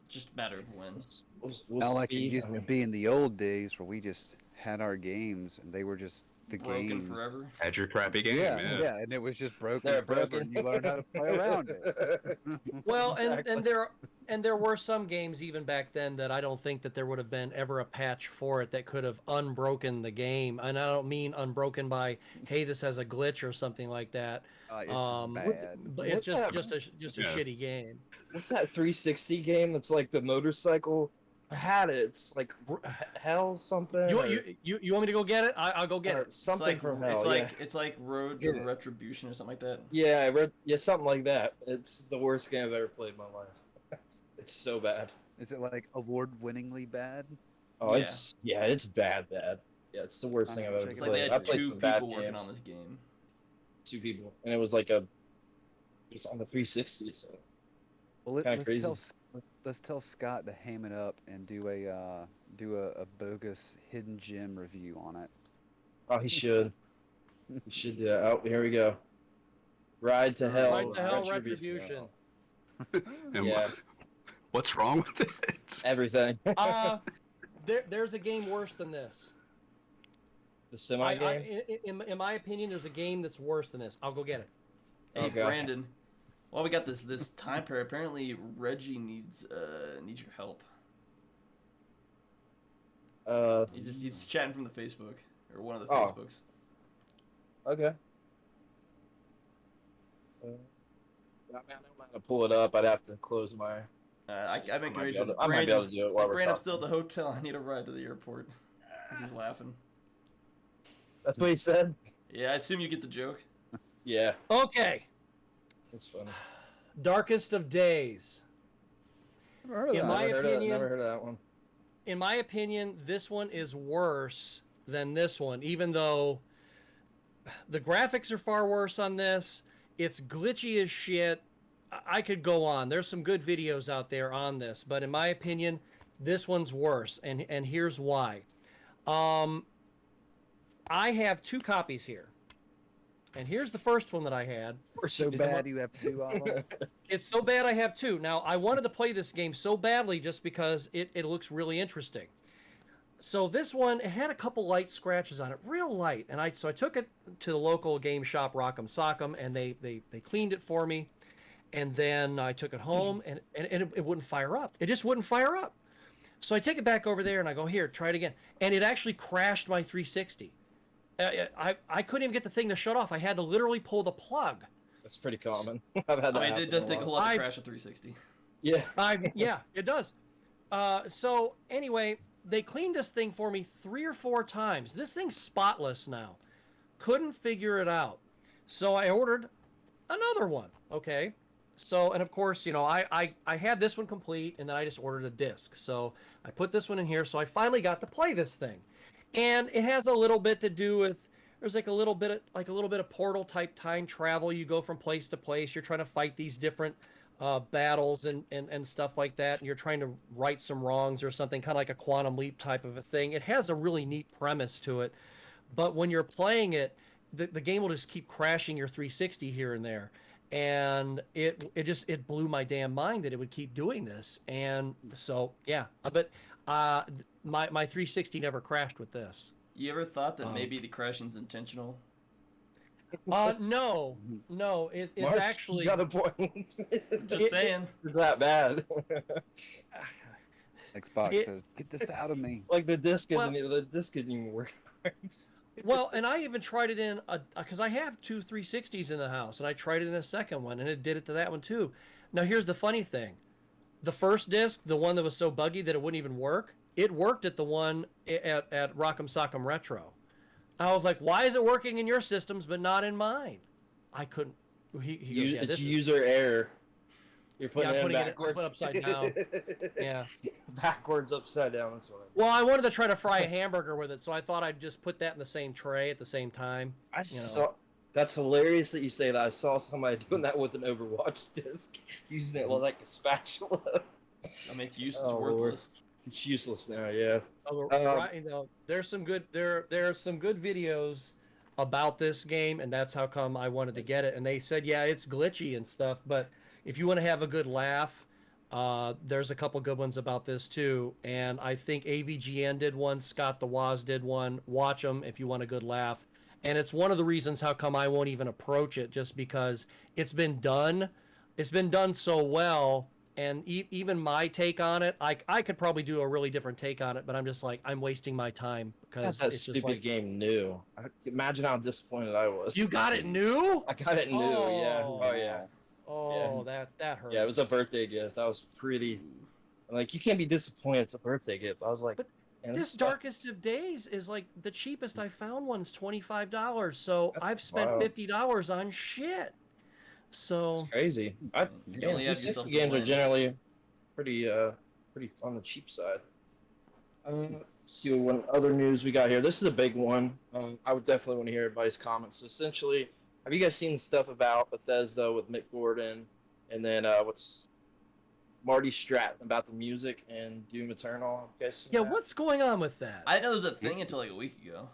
Just a matter of when. we'll Not like it see. used I to mean, be in the old days where we just had our games and they were just the Broken games. forever. Had your crappy game. Yeah, and it was just broken They're forever, broken. and you learned how to play around it. Well, Exactly. and there were some games even back then that I don't think that there would have been ever a patch for it that could have unbroken the game. And I don't mean unbroken by, hey, this has a glitch or something like that. It's bad. But it's What's that? just a Yeah. shitty game. What's that 360 game that's like the motorcycle? I had it. It's like Hell something. You or- want me to go get it? I'll go get or it. something from Hell. It's like Road Get to it. Retribution or something like that. Yeah, I read. Yeah, something like that. It's the worst game I've ever played in my life. It's so bad. Is it like award-winningly bad? Oh, Yeah. it's bad. Yeah, it's the worst I'm thing I've gonna ever check It's it like played. they I had played two some bad people working games. on this game. 2 people, and it was like it was on the 360. So Well, Kinda let's crazy. let's tell Scott to ham it up and do a bogus hidden gem review on it. oh, he should. He should do that. Oh, here we go. Ride to Hell. Ride to Hell Retribution. And Yeah. what's wrong with it? Everything. There's a game worse than this. The semi game. In my opinion, there's a game that's worse than this. I'll go get it. Hey, Okay. Brandon. Well, we got this time period. Apparently, Reggie needs your help. He's chatting from the Facebook or one of the Oh. Facebooks. Okay. I mean, I don't know how to pull it up. I'd have to close my. I make I might be conversation able with to- I might be able to do it It's while like, we're Brandon, I'm talking. still at the hotel. I need a ride to the airport. He's laughing. That's what he said? Yeah, I assume you get the joke. Yeah, Okay. that's funny. Darkest of Days. Never heard of In that. my opinion- never heard of that one. In my opinion, this one is worse than this one, even though the graphics are far worse on this. It's glitchy as shit. I could go on. There's some good videos out there on this, but in my opinion, this one's worse, and here's why. I have 2 copies here, and here's the first one that I had. So bad you have 2 of them. It's so bad I have 2. Now, I wanted to play this game so badly just because it looks really interesting. So this one, it had a couple light scratches on it, real light. And I took it to the local game shop, Rock'em Sock'em, and they cleaned it for me. And then I took it home, and it wouldn't fire up. It just wouldn't fire up. So I take it back over there, and I go, here, try it again. And it actually crashed my 360. I couldn't even get the thing to shut off. I had to literally pull the plug. That's pretty common. I've had that. I mean, it does happen take a lot. lot to crash a 360. Yeah. Yeah, it does. So anyway, they cleaned this thing for me 3 or 4 times. This thing's spotless now. Couldn't figure it out. So I ordered another one. Okay. So, and of course, you know, I had this one complete, and then I just ordered a disc. So I put this one in here. So I finally got to play this thing. And it has a little bit to do with, there's like a little bit of Portal type time travel. You go from place to place. You're trying to fight these different battles and stuff like that, and you're trying to right some wrongs or something, kind of like a Quantum Leap type of a thing. It has a really neat premise to it, but when you're playing it, the game will just keep crashing your 360 here and there, and it blew my damn mind that it would keep doing this. And so yeah, but my 360 never crashed with this. You ever thought that maybe the crashing's intentional? No, it's Mark, actually. you got a point. Just saying. It's that bad. Xbox says, "Get this out of me." Like the disc didn't even work. Well, and I even tried it in because I have 2 360s in the house, and I tried it in a second one, and it did it to that one too. Now here's the funny thing: the first disc, the one that was so buggy that it wouldn't even work, it worked at the one at Rock'em Sock'em Retro. I was like, why is it working in your systems but not in mine? I couldn't. He goes, yeah, it's user error. You're putting it backwards. upside down. Yeah. Backwards, upside down. That's what Well, I wanted to try to fry a hamburger with it, so I thought I'd just put that in the same tray at the same time. I saw. That's hilarious that you say that. I saw somebody doing that with an Overwatch disc, using it like a spatula. I mean, it's useless, worthless. It's useless now. Yeah. Right, you know, there's some good there are some good videos about this game, and that's how come I wanted to get it. And they said, yeah, it's glitchy and stuff, but if you want to have a good laugh, there's a couple good ones about this too. And I think AVGN did one, Scott the Woz did one. Watch them if you want a good laugh. And it's one of the reasons how come I won't even approach it, just because it's been done so well. And even my take on it, I could probably do a really different take on it, but I'm just like, I'm wasting my time because that it's stupid just like, game new. Imagine how disappointed I was. You got it new? I got it new. Yeah. Oh yeah. Oh, yeah. that hurts. Yeah, it was a birthday gift. That was pretty. Like, you can't be disappointed. It's a birthday gift. I was like, but this Darkest of Days is like the cheapest I found one's $25. So I've spent $50 on shit. So it's crazy. You only have yourself games are generally pretty on the cheap side. Let's see what other news we got here. This is a big one. I would definitely want to hear everybody's comments. So essentially, have you guys seen the stuff about Bethesda with Mick Gordon, and then what's Marty Stratton about the music and Doom Eternal? Have you guys seen that? what's going on with that? I didn't know there was a thing until like a week ago.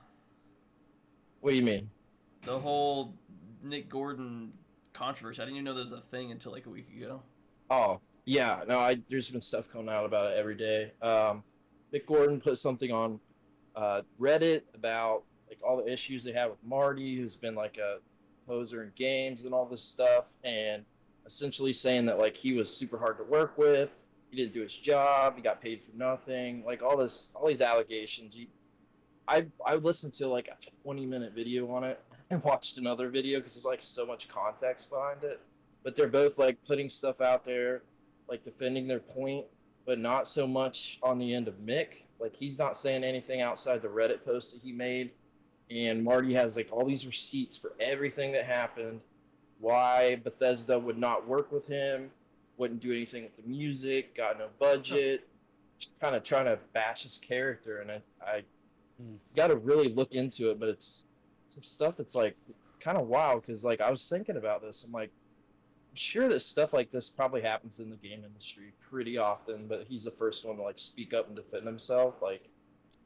What do you mean? The whole Nick Gordon controversy. I didn't even know there was a thing until like a week ago. Oh, yeah. No, there's been stuff coming out about it every day. Mick Gordon put something on Reddit about like all the issues they have with Marty, who's been like a poser in games and all this stuff, and essentially saying that like he was super hard to work with, he didn't do his job, he got paid for nothing, like all these allegations. I listened to like a 20-minute video on it and watched another video because there's like so much context behind it. But they're both like putting stuff out there, like defending their point, but not so much on the end of Mick. Like, he's not saying anything outside the Reddit post that he made. and Marty has like all these receipts for everything that happened. Why Bethesda would not work with him, wouldn't do anything with the music, got no budget, just kind of trying to bash his character. And I got to really look into it, but it's some stuff that's like kind of wild because like I was thinking about this. I'm like, I'm sure that stuff like this probably happens in the game industry pretty often, but he's the first one to like speak up and defend himself. Like,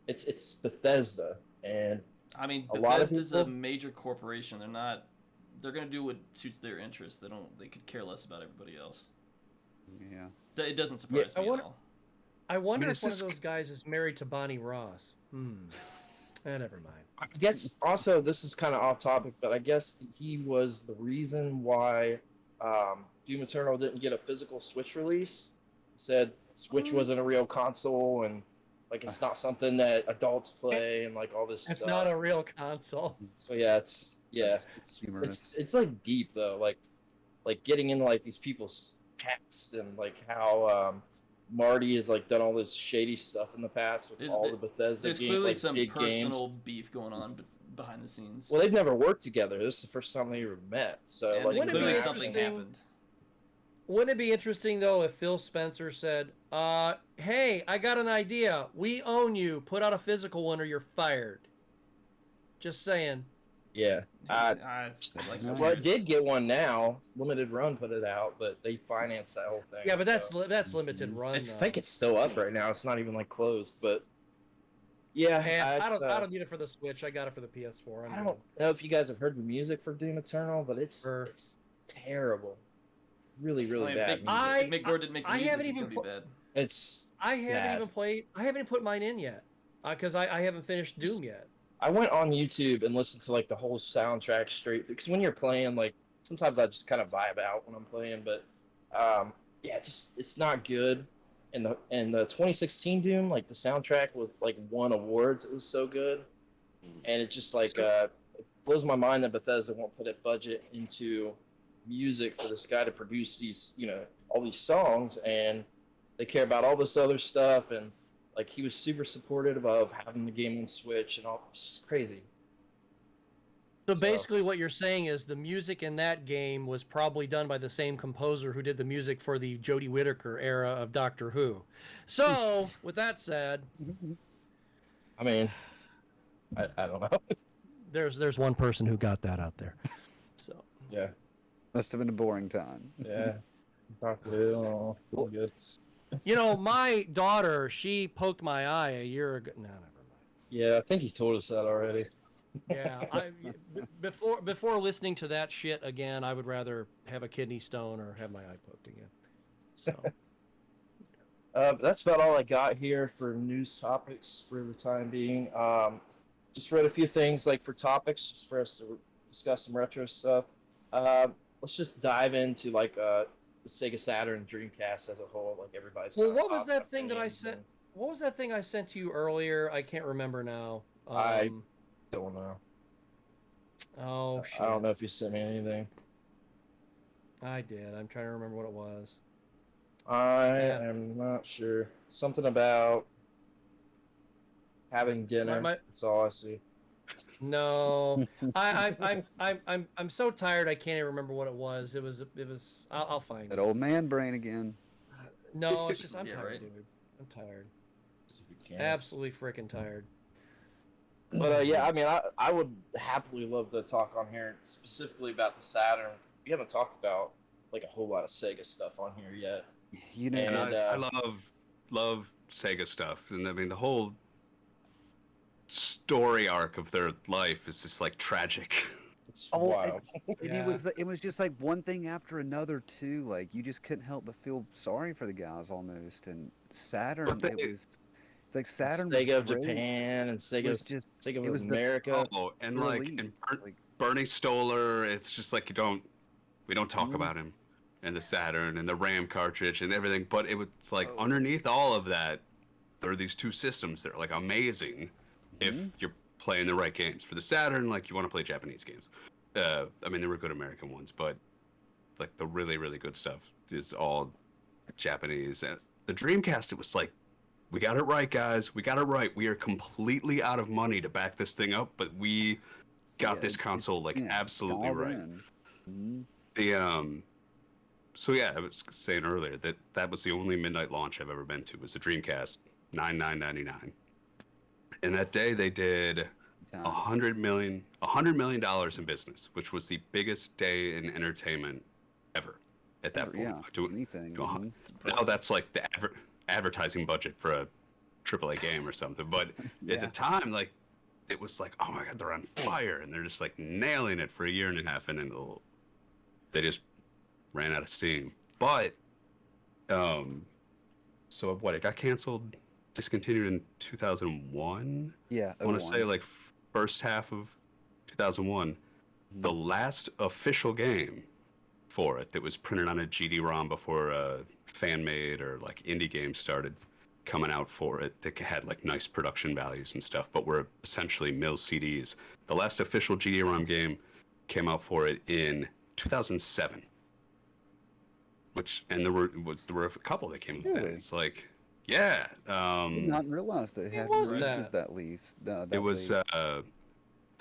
it's Bethesda, and I mean, a lot of Bethesda's people- a major corporation. They're gonna do what suits their interests. They could care less about everybody else. Yeah. It doesn't surprise I me wonder- at all. I wonder it's if one of just- those guys is married to Bonnie Ross. Never mind. I guess also this is kind of off topic, but I guess he was the reason why Doom Eternal didn't get a physical Switch release. He said Switch wasn't a real console and like it's not something that adults play and like all this It's stuff. not a real console. So yeah, it's Humorous. it's like deep though, like getting into like these people's past and like how Marty has like done all this shady stuff in the past with all the Bethesda There's games, clearly like some big personal games. beef going on behind the scenes. Well, they've never worked together. This is the first time they ever met. So and like then wouldn't it be clearly something interesting- happened. Wouldn't it be interesting though if Phil Spencer said, "Hey, I got an idea. We own you. Put out a physical one, or you're fired." Just saying. yeah. It's like, Well, I did get one now. Limited Run put it out, but they financed that whole thing. Yeah, but that's so. that's limited run. I think it's still up right now. It's not even like closed, but yeah. And I it's, don't need it for the Switch. I got it for the PS4. I don't know if you guys have heard the music for Doom Eternal, but it's Sure. it's terrible. Really, really I mean, bad. if music. Mick Gordon didn't make the I music, haven't it's even gonna be bad. It's I haven't bad. even played. I haven't even put mine in yet, because I haven't finished Doom yet. I went on YouTube and listened to like the whole soundtrack straight because when you're playing, like sometimes I just kind of vibe out when I'm playing, but yeah, it's not good. And the 2016 Doom, like the soundtrack was like won awards. It was so good, and it just like it blows my mind that Bethesda won't put a budget into music for this guy to produce these, all these songs, and they care about all this other stuff and. Like, he was super supportive of having the game on Switch and all. It's crazy. So basically, what you're saying is the music in that game was probably done by the same composer who did the music for the Jodie Whittaker era of Doctor Who. So, with that said, I mean, I don't know. there's one person who got that out there. So Yeah. Must have been a boring time. Yeah. Doctor Who, all good. my daughter, she poked my eye a year ago. No, never mind. Yeah, I think he told us that already. Yeah, before listening to that shit again, I would rather have a kidney stone or have my eye poked again. So That's about all I got here for news topics for the time being. Just read a few things like for topics, just for us to discuss some retro stuff. Let's just dive into like the Sega Saturn Dreamcast as a whole, like everybody's. Well, kinda what was thoughts that and thing that I opinions sent? and- What was that thing I sent to you earlier? I can't remember now. I don't know. Oh shit! I don't know if you sent me anything. I did. I'm trying to remember what it was. I Yeah. am not sure. Something about having dinner. My- That's all I see. No, I'm so tired. I can't even remember what it was. It was. I'll find That it. old man brain again. No, it's just I'm Yeah, tired, right. dude. I'm tired. If you can. Absolutely freaking tired. But yeah, I mean, I would happily love to talk on here specifically about the Saturn. We haven't talked about like a whole lot of Sega stuff on here yet. You know, And, I love Sega stuff, and I mean the whole story arc of their life is just like tragic. It's Oh, wild. and it was just like one thing after another too. Like you just couldn't help but feel sorry for the guys almost. And Saturn, But it's like Saturn was Sega of great. Japan and It Sega was just Sega it of was the- America. Oh, and like release, and like, Bernie Stoller, it's just like we don't talk Mhm. about him, and the Saturn and the RAM cartridge and everything. But it was like underneath all of that, there are these two systems that are like amazing if you're playing the right games. For the Saturn, like you want to play Japanese games. I mean, there were good American ones, but like the really, really good stuff is all Japanese. And the Dreamcast, it was like we got it right, guys. We got it right. We are completely out of money to back this thing up, but we got this console like absolutely right. The So yeah, I was saying earlier that was the only midnight launch I've ever been to, was the Dreamcast, $99.99. And that day they did $100 million in business, which was the biggest day in entertainment ever at that point. Yeah, anything. Now that's like the advertising budget for a AAA game or something. But at the time, like, it was like, oh my god, they're on fire, and they're just like nailing it for a year and a half, and then they just ran out of steam. But so what? It got canceled, discontinued in 2001. Yeah, I want to say like first half of 2001. The last official game for it that was printed on a GD-ROM before fan-made or like indie games started coming out for it that had like nice production values and stuff, but were essentially mill CDs. The last official GD-ROM game came out for it in 2007. And there were a couple that came out then. It's like, yeah. I did not realize that it had releases that least. It was the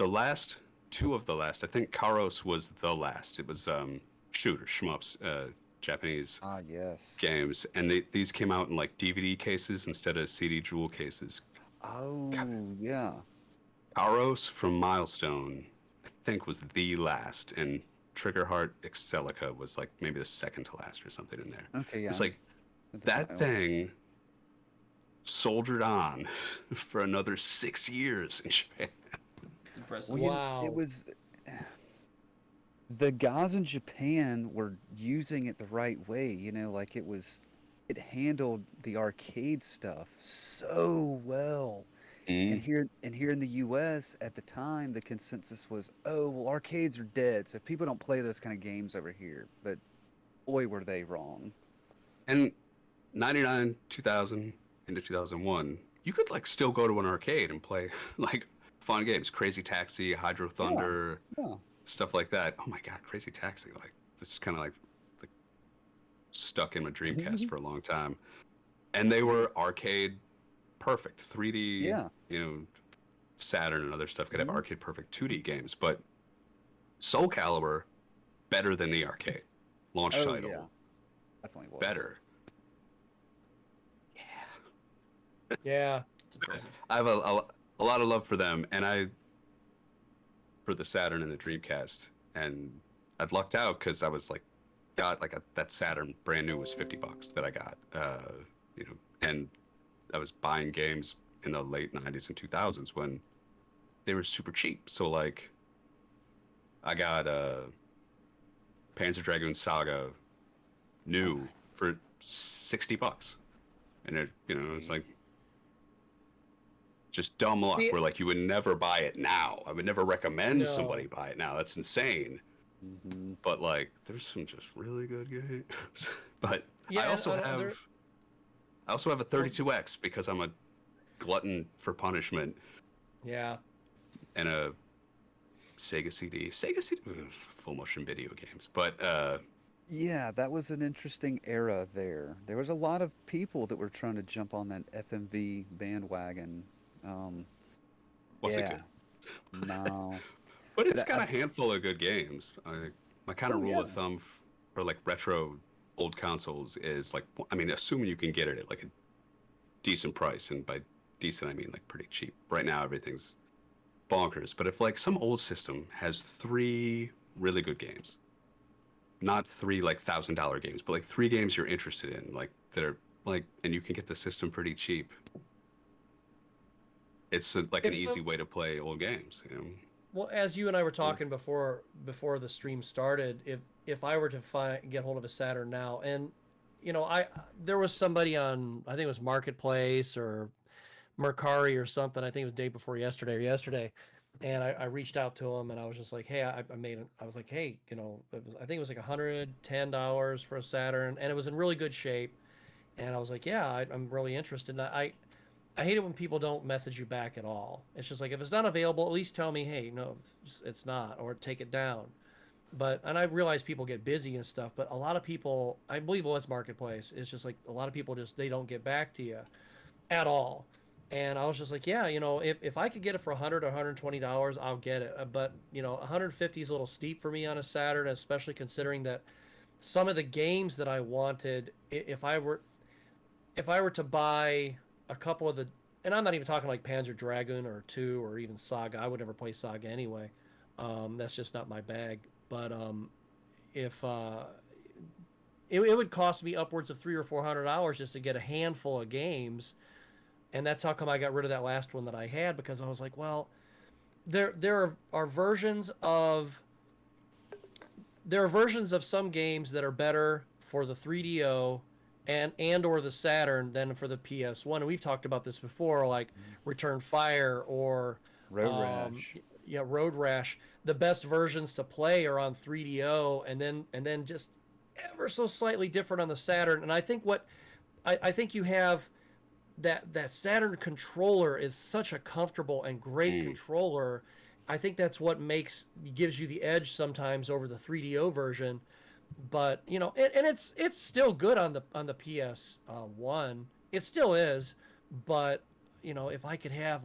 last two of the last. I think Karos was the last. It was shmups, Japanese games, and these came out in like DVD cases instead of CD jewel cases. Oh, yeah. Karos from Milestone, I think, was the last, and Triggerheart Excelica was like maybe the second to last or something in there. Okay, yeah. It's like that thing soldiered on for another 6 years in Japan. It's impressive. Well, Wow. It was... The guys in Japan were using it the right way, you know, like it handled the arcade stuff so well. And here in the US at the time, the consensus was, oh, well, arcades are dead, so people don't play those kind of games over here. But boy, were they wrong. And 99, 2000 into 2001, you could like still go to an arcade and play like fun games, Crazy Taxi, Hydro Thunder, stuff like that. Oh my god, Crazy Taxi, like it's kind of like stuck in my Dreamcast for a long time. And they were arcade perfect, 3D, you know, Saturn and other stuff could have arcade perfect 2D games, but Soul Calibur better than the arcade launch title. Yeah. Definitely was. Better. Yeah. It's impressive. I have a lot of love for them, and for the Saturn and the Dreamcast, and I'd lucked out because I was like, got like that Saturn brand new was $50 that I got, you know, and I was buying games in the late 90s and 2000s when they were super cheap. So like, I got Panzer Dragoon Saga new for $60, and it, you know, it's like just dumb luck. Where like you would never buy it now. I would nehave recommend somebody buy it now. That's insane. But like, there's some just really good games. But I also have a 32X because I'm a glutton for punishment. Yeah. And a Sega CD. Full motion video games. But yeah, that was an interesting era there. There was a lot of people that were trying to jump on that FMV bandwagon. Was it good? No. But it's got a handful of good games. My kind of rule of thumb for like retro old consoles is like, I mean, assuming you can get it at like a decent price, and by decent I mean like pretty cheap. Right now everything's bonkers, but if like some old system has 3 really good games, not 3 like $1,000 games, but like 3 games you're interested in, like that are like, and you can get the system pretty cheap, it's like an easy way to play old games, you know. Well, as you and I were talking before the stream started, if I were to get hold of a Saturn now, and you know, there was somebody on, I think it was Marketplace or Mercari or something. I think it was the day before yesterday, and I reached out to him and I was just like, hey, I was like, hey, you know, I think it was like $110 for a Saturn, and it was in really good shape, and I was like, yeah, I'm really interested. And I hate it when people don't message you back at all. It's just like, if it's not available, at least tell me, hey, no, it's not, or take it down. And I realize people get busy and stuff, but a lot of people, I believe it was Marketplace, it's just like a lot of people they don't get back to you. at all. And I was just like, yeah, if I could get it for $100 or $120, I'll get it. But $150 is a little steep for me on a Saturn, especially considering that some of the games that I wanted, if I were to buy a couple of the, and I'm not even talking like Panzer Dragoon or 2 or even Saga. I would never play Saga anyway. That's just not my bag. But if it would cost me upwards of $300 or $400 just to get a handful of games, and that's how come I got rid of that last one that I had, because I was like, well, there are versions of some games that are better for the 3DO and or the Saturn than for the PS1, and we've talked about this before, like Return Fire or Road Rash. Yeah, Road Rash. The best versions to play are on 3DO, and then just ever so slightly different on the Saturn. And I think I think you have that Saturn controller is such a comfortable and great controller. I think that's what gives you the edge sometimes over the 3DO version. But and it's still good on the PS1. It still is. But if I could have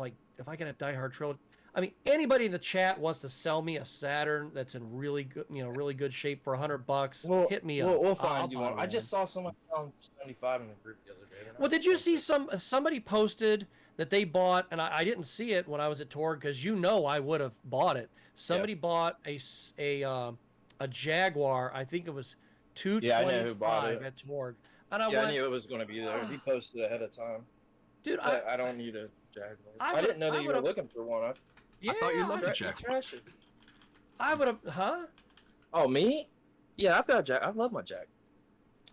Die Hard Trilogy. I mean, anybody in the chat wants to sell me a Saturn that's in really good shape for $100. Hit me up. We'll find you one. I just saw someone selling for 75 in the group the other day. Well, did you see somebody posted that they bought, and I didn't see it when I was at Torg, because I would have bought it. Somebody bought a Jaguar. I think it was $225 at Torg. And I knew it was going to be there. He posted ahead of time. Dude, I don't need a Jaguar. I didn't know that you were looking for one. Yeah, I thought you loved the Jaguar. I would have, huh? Oh, me? Yeah, I've got a Jag. I love my Jag.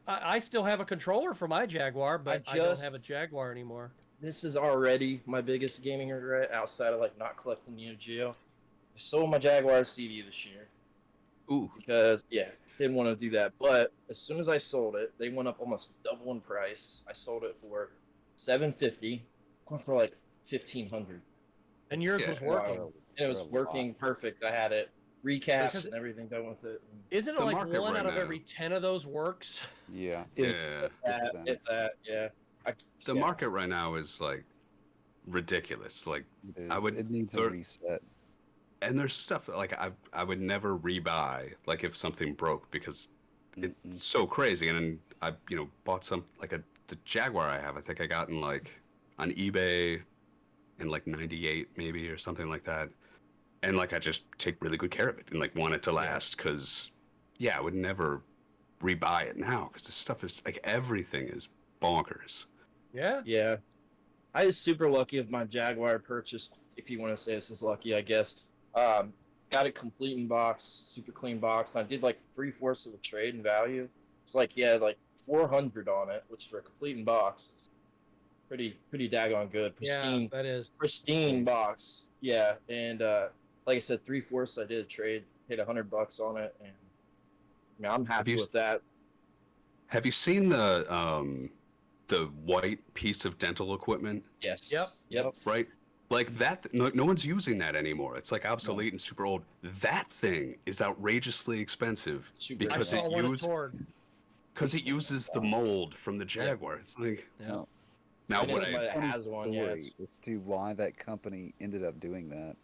I still have a controller for my Jaguar, but I don't have a Jaguar anymore. This is already my biggest gaming regret outside of not collecting Neo Geo. I sold my Jaguar CD this year. Ooh. Because didn't want to do that. But as soon as I sold it, they went up almost double in price. I sold it for $750, going for $1,500. And yours was working. And it was working perfect. I had it recapped and everything done with it. Isn't it like one out of every 10 of those works? Yeah. If that, yeah. The market right now is ridiculous. It needs a reset. And there's stuff that I would never rebuy if something broke, because it's so crazy. And I bought some the Jaguar I have. I think I got in on eBay in 98 maybe or something like that. And I just take really good care of it and want it to last, because I would never rebuy it now, because this stuff is everything is bonkers. Yeah. I was super lucky with my Jaguar purchase, if you want to say this is lucky, I guess. Got it complete in box, super clean box. I did 3/4 of the trade in value. It's $400 on it, which for a complete in box is pretty daggone good. Pristine, yeah, that is pristine box. Yeah, and like I said, 3/4 I did a trade, paid $100 on it, and I'm happy with that. Have you seen the white piece of dental equipment? Yes. Yep. Right. That, no one's using that anymore. It's obsolete and super old. That thing is outrageously expensive because it uses the mold from the Jaguar. It's now what has one as to why that company ended up doing that.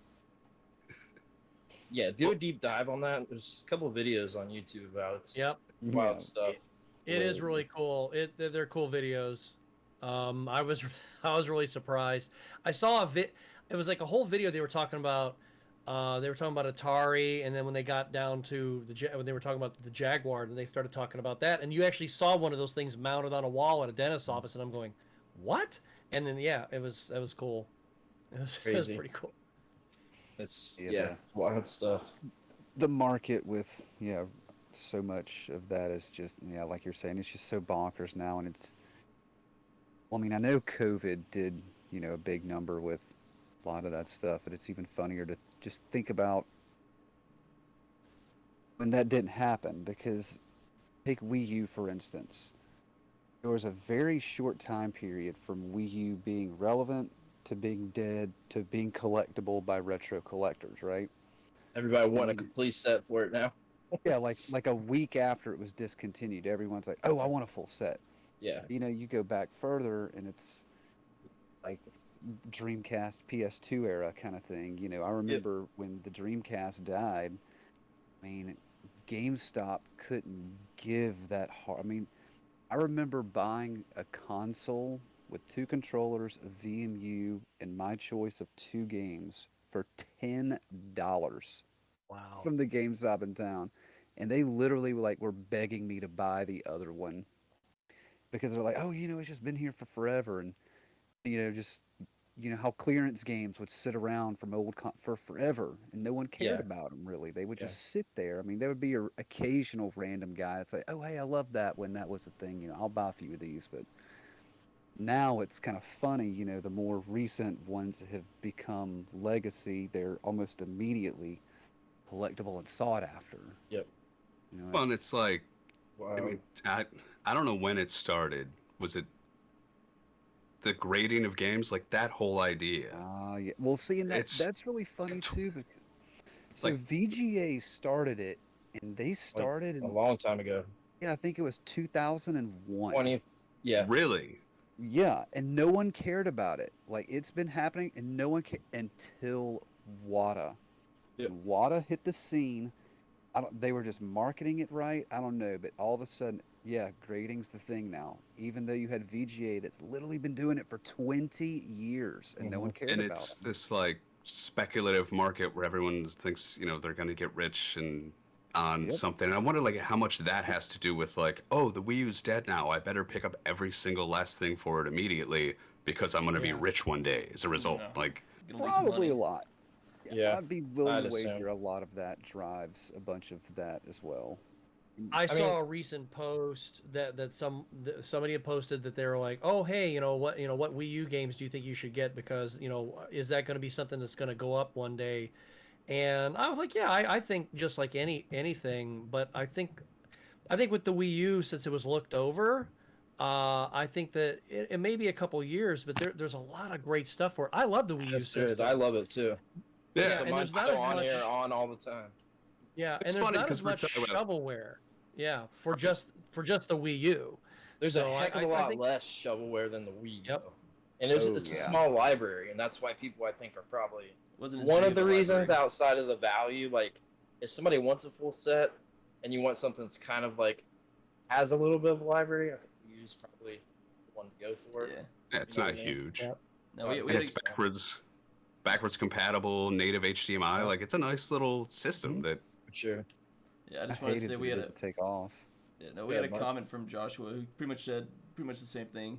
Yeah, do a deep dive on that. There's a couple of videos on YouTube about it. Yep. Wild stuff. It is really cool. They're cool videos. I was really surprised. I saw it was a whole video they were talking about Atari, and then when they got down to when they were talking about the Jaguar, then they started talking about that, and you actually saw one of those things mounted on a wall at a dentist's office, and I'm going, what? And then it was cool. It was pretty cool. It's wild stuff. The market with so much of that is just like you're saying, it's just so bonkers now, and it's. Well, I mean, I know COVID did a big number with a lot of that stuff, but it's even funnier to just think about when that didn't happen, because take Wii U for instance. There was a very short time period from Wii U being relevant to being dead to being collectible by retro collectors, right? Everybody want a complete set for it now. Yeah, like a week after it was discontinued, everyone's like, "Oh, I want a full set." Yeah. You go back further, and it's like Dreamcast, PS2 era kind of thing. You know, I remember when the Dreamcast died. I mean, GameStop couldn't give that hard. I mean, I remember buying a console with 2 controllers, a VMU, and my choice of 2 games for $10 Wow. from the GameStop in town, and they literally were begging me to buy the other one because they're like, "Oh, you know, it's just been here for forever," and just how clearance games would sit around from for forever, and no one cared Yeah. about them really. They would Yeah. just sit there. I mean, there would be an occasional random guy that's like, "Oh, hey, I love that when that was a thing. You know, I'll buy a few of these." But now it's kind of funny. You know, the more recent ones that have become legacy, they're almost immediately collectible and sought after. Yep. You know, Well, and it's like, Wow. I mean, I don't know when it started. Was it the grading of games? Like that whole idea. Yeah. Well, see, and It's- that's really funny too. Because, so Like- VGA started it, and they started a in, long time ago. yeah, I think it was 2001. 20. Yeah. Really? Yeah, and no one cared about it. Like it's been happening, and no one until WADA. Yep. When WADA hit the scene, they were just marketing it right. I don't know, but all of a sudden, yeah, grading's the thing now. Even though you had VGA that's literally been doing it for 20 years, and no one cared And about it's it. this like speculative market where everyone thinks, they're going to get rich and on Yep. something. And I wonder like how much that has to do with like, oh, the Wii U's dead now. I better pick up every single last thing for it immediately because I'm going to be Yeah. rich one day as a result. Yeah. Like, Gonna lose some Probably money. a lot. Yeah, I'd be willing I'd to assume. wager a lot of that drives a bunch of that as well. I saw mean- a recent post that somebody had posted that they were like, "Oh, hey, what Wii U games do you think you should get because is that going to be something that's going to go up one day?" And I was like, "Yeah, I think just like anything, but I think with the Wii U, since it was looked over, I think that it may be a couple years, but there's a lot of great stuff for it. I love the Wii U That's good. system. I love it too. Yeah, So and mine's there's not still as on much. here on all the time. Yeah, It's and there's funny not 'cause as we're much talking about- shovelware. Yeah, for just the Wii U. There's So a heck of I a lot think- less shovelware than the Wii. Yep. Though. And it's Oh, a yeah. small library, and that's why people I think are probably Wasn't as one big of the a reasons library. outside of the value. Like, if somebody wants a full set and you want something that's kind of like has a little bit of a library, I think Wii U's probably the one to go for. Yeah. yeah, it's You know not what I mean? huge. Yep. No, we And had it's backwards compatible, native HDMI. Yeah. Like it's a nice little system that For sure. Yeah, I just I wanted to hated say that we it had a didn't take off. we Yeah, had a Mark. comment from Joshua who pretty much said the same thing.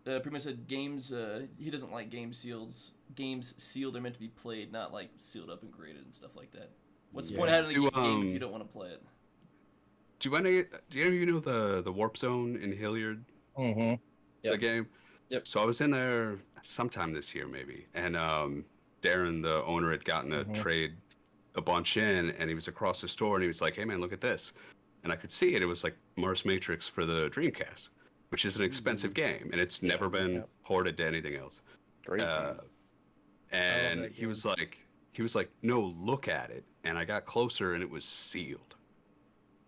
Pretty much said games. He doesn't like games sealed are meant to be played, not like sealed up and graded and stuff like that. What's the point of Yeah. having a game if you don't want to play it? do any of you know the Warp Zone in Hilliard? Mm-hmm. Yep. The game. Yep. So I was in there sometime this year, maybe, and Darren, the owner, had gotten a Mhm. trade a bunch in, and he was across the store, and he was like, "Hey, man, look at this," and I could see it. It was like Mars Matrix for the Dreamcast, which is an expensive game, and it's never been yeah. ported to anything else. Great Uh, game. and that he was like, "No, look at it," and I got closer, and it was sealed.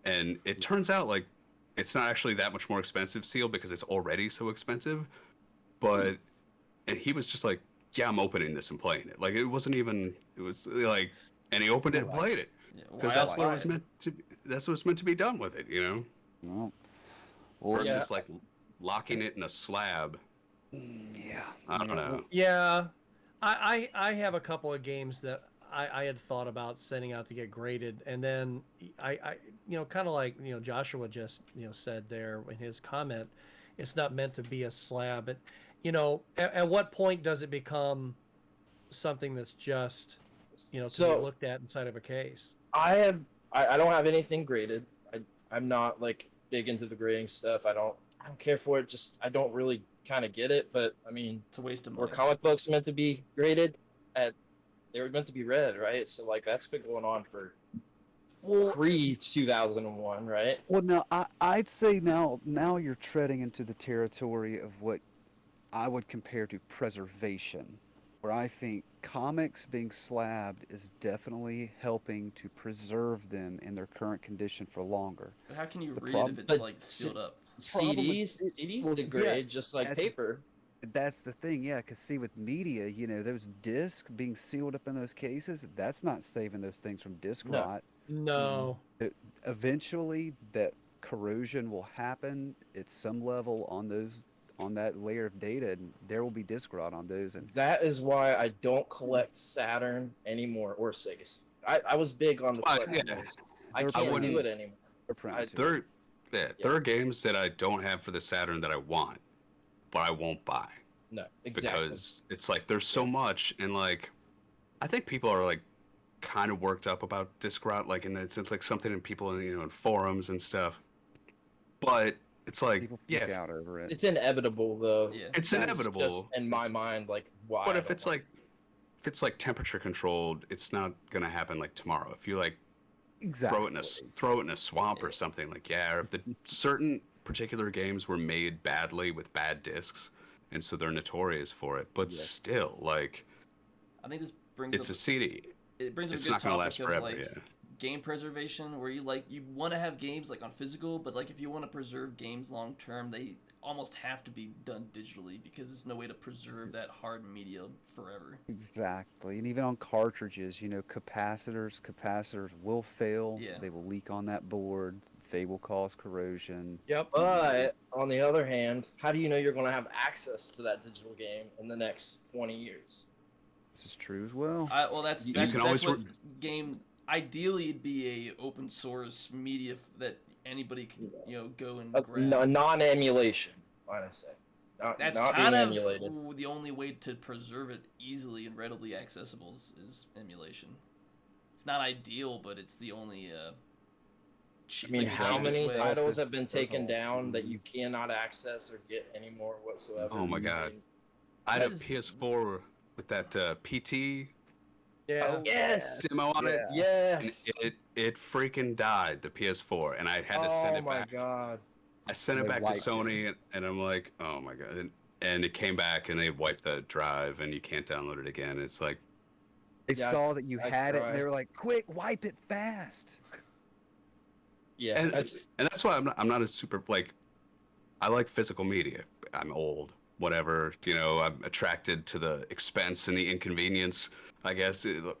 And it turns out like it's not actually that much more expensive sealed because it's already so expensive. But and he was just like, "Yeah, I'm opening this and playing it." Like it wasn't even. It was like, and he opened it and played it Yeah, because why that's else what it buy was it? meant to. That's what's meant to be done with it, you know. Well, or Versus Yeah. like locking it in a slab. yeah. I don't know. Yeah, I have a couple of games that I had thought about sending out to get graded, and then I kind of like Joshua just said there in his comment, it's not meant to be a slab. But at what point does it become something that's just to So- be looked at inside of a case? I don't have anything graded. I'm not like big into the grading stuff. I don't care for it. Just I don't really kind of get it. But I mean, It's a waste of were money. comic books meant to be graded? They were meant to be read, right? So like that's been going on for pre 2001, right? Well, now I'd say now you're treading into the territory of what I would compare to preservation, where I think comics being slabbed is definitely helping to preserve them in their current condition for longer. But how can you The read problem- if it's but like sealed up? problem CDs is- CDs well, degrade just like that's- paper. That's the thing, yeah. Because see, with media, those discs being sealed up in those cases, that's not saving those things from disc No. rot. No. Eventually, that corrosion will happen at some level on that layer of data, and there will be disc rot on those. And That is why I don't collect Saturn anymore or Sega. I was big on the collecting yeah. games. I They're can't prone- do it anymore. they're prone I- to it. There are games that I don't have for the Saturn that I want, but I won't buy No, exactly. because it's like there's so much, and like I think people are like kind of worked up about disc rot, like in the sense like something in people in forums and stuff. But it's like People freak yeah, out over it. It's inevitable, though. Yeah. it's That's inevitable. just in my mind, like why. But I if don't it's like like temperature controlled, it's not gonna happen like tomorrow. If you like Exactly. throw it in a swamp or something, like or if the certain particular games were made badly with bad discs, and so they're notorious for it. But Yes. still, like I think this brings it's up a CD. it brings up It's a good not gonna topic last of forever. like Yeah. game preservation, where you want to have games like on physical, but like if you want to preserve games long term, they almost have to be done digitally because there's no way to preserve that hard media forever. Exactly. And even on cartridges, capacitors will fail. Yeah. They will leak on that board. They will cause corrosion. Yep. But on the other hand, how do you know you're going to have access to that digital game in the next 20 years? This is true as well. Well, that's You that's, can that's always what game. Ideally, it'd be a open source media that anybody can go and grab. Non-emulation, might I say. That's not kind being of emulated. the only way to preserve it easily and readily accessible is emulation. It's not ideal, but it's the only. I mean, how many way. titles have been taken down that you cannot access or get anymore whatsoever? Oh my I God. mean, I had a This PS4 with that PT Yeah. yes. demo on it. And Yes. it freaking died, the PS4, and I had to send Oh it my back. God. I sent it They back to wiped Sony, and I'm like, oh my God. And it came back, and they wiped the drive, and you can't download it again. It's like, They Yeah, saw that you I had it, tried. and they were like, "Quick, wipe it fast." Yeah. and That's, that's why I'm not a super, like, I like physical media. I'm old, whatever. I'm attracted to the expense and the inconvenience, I guess. Kidding.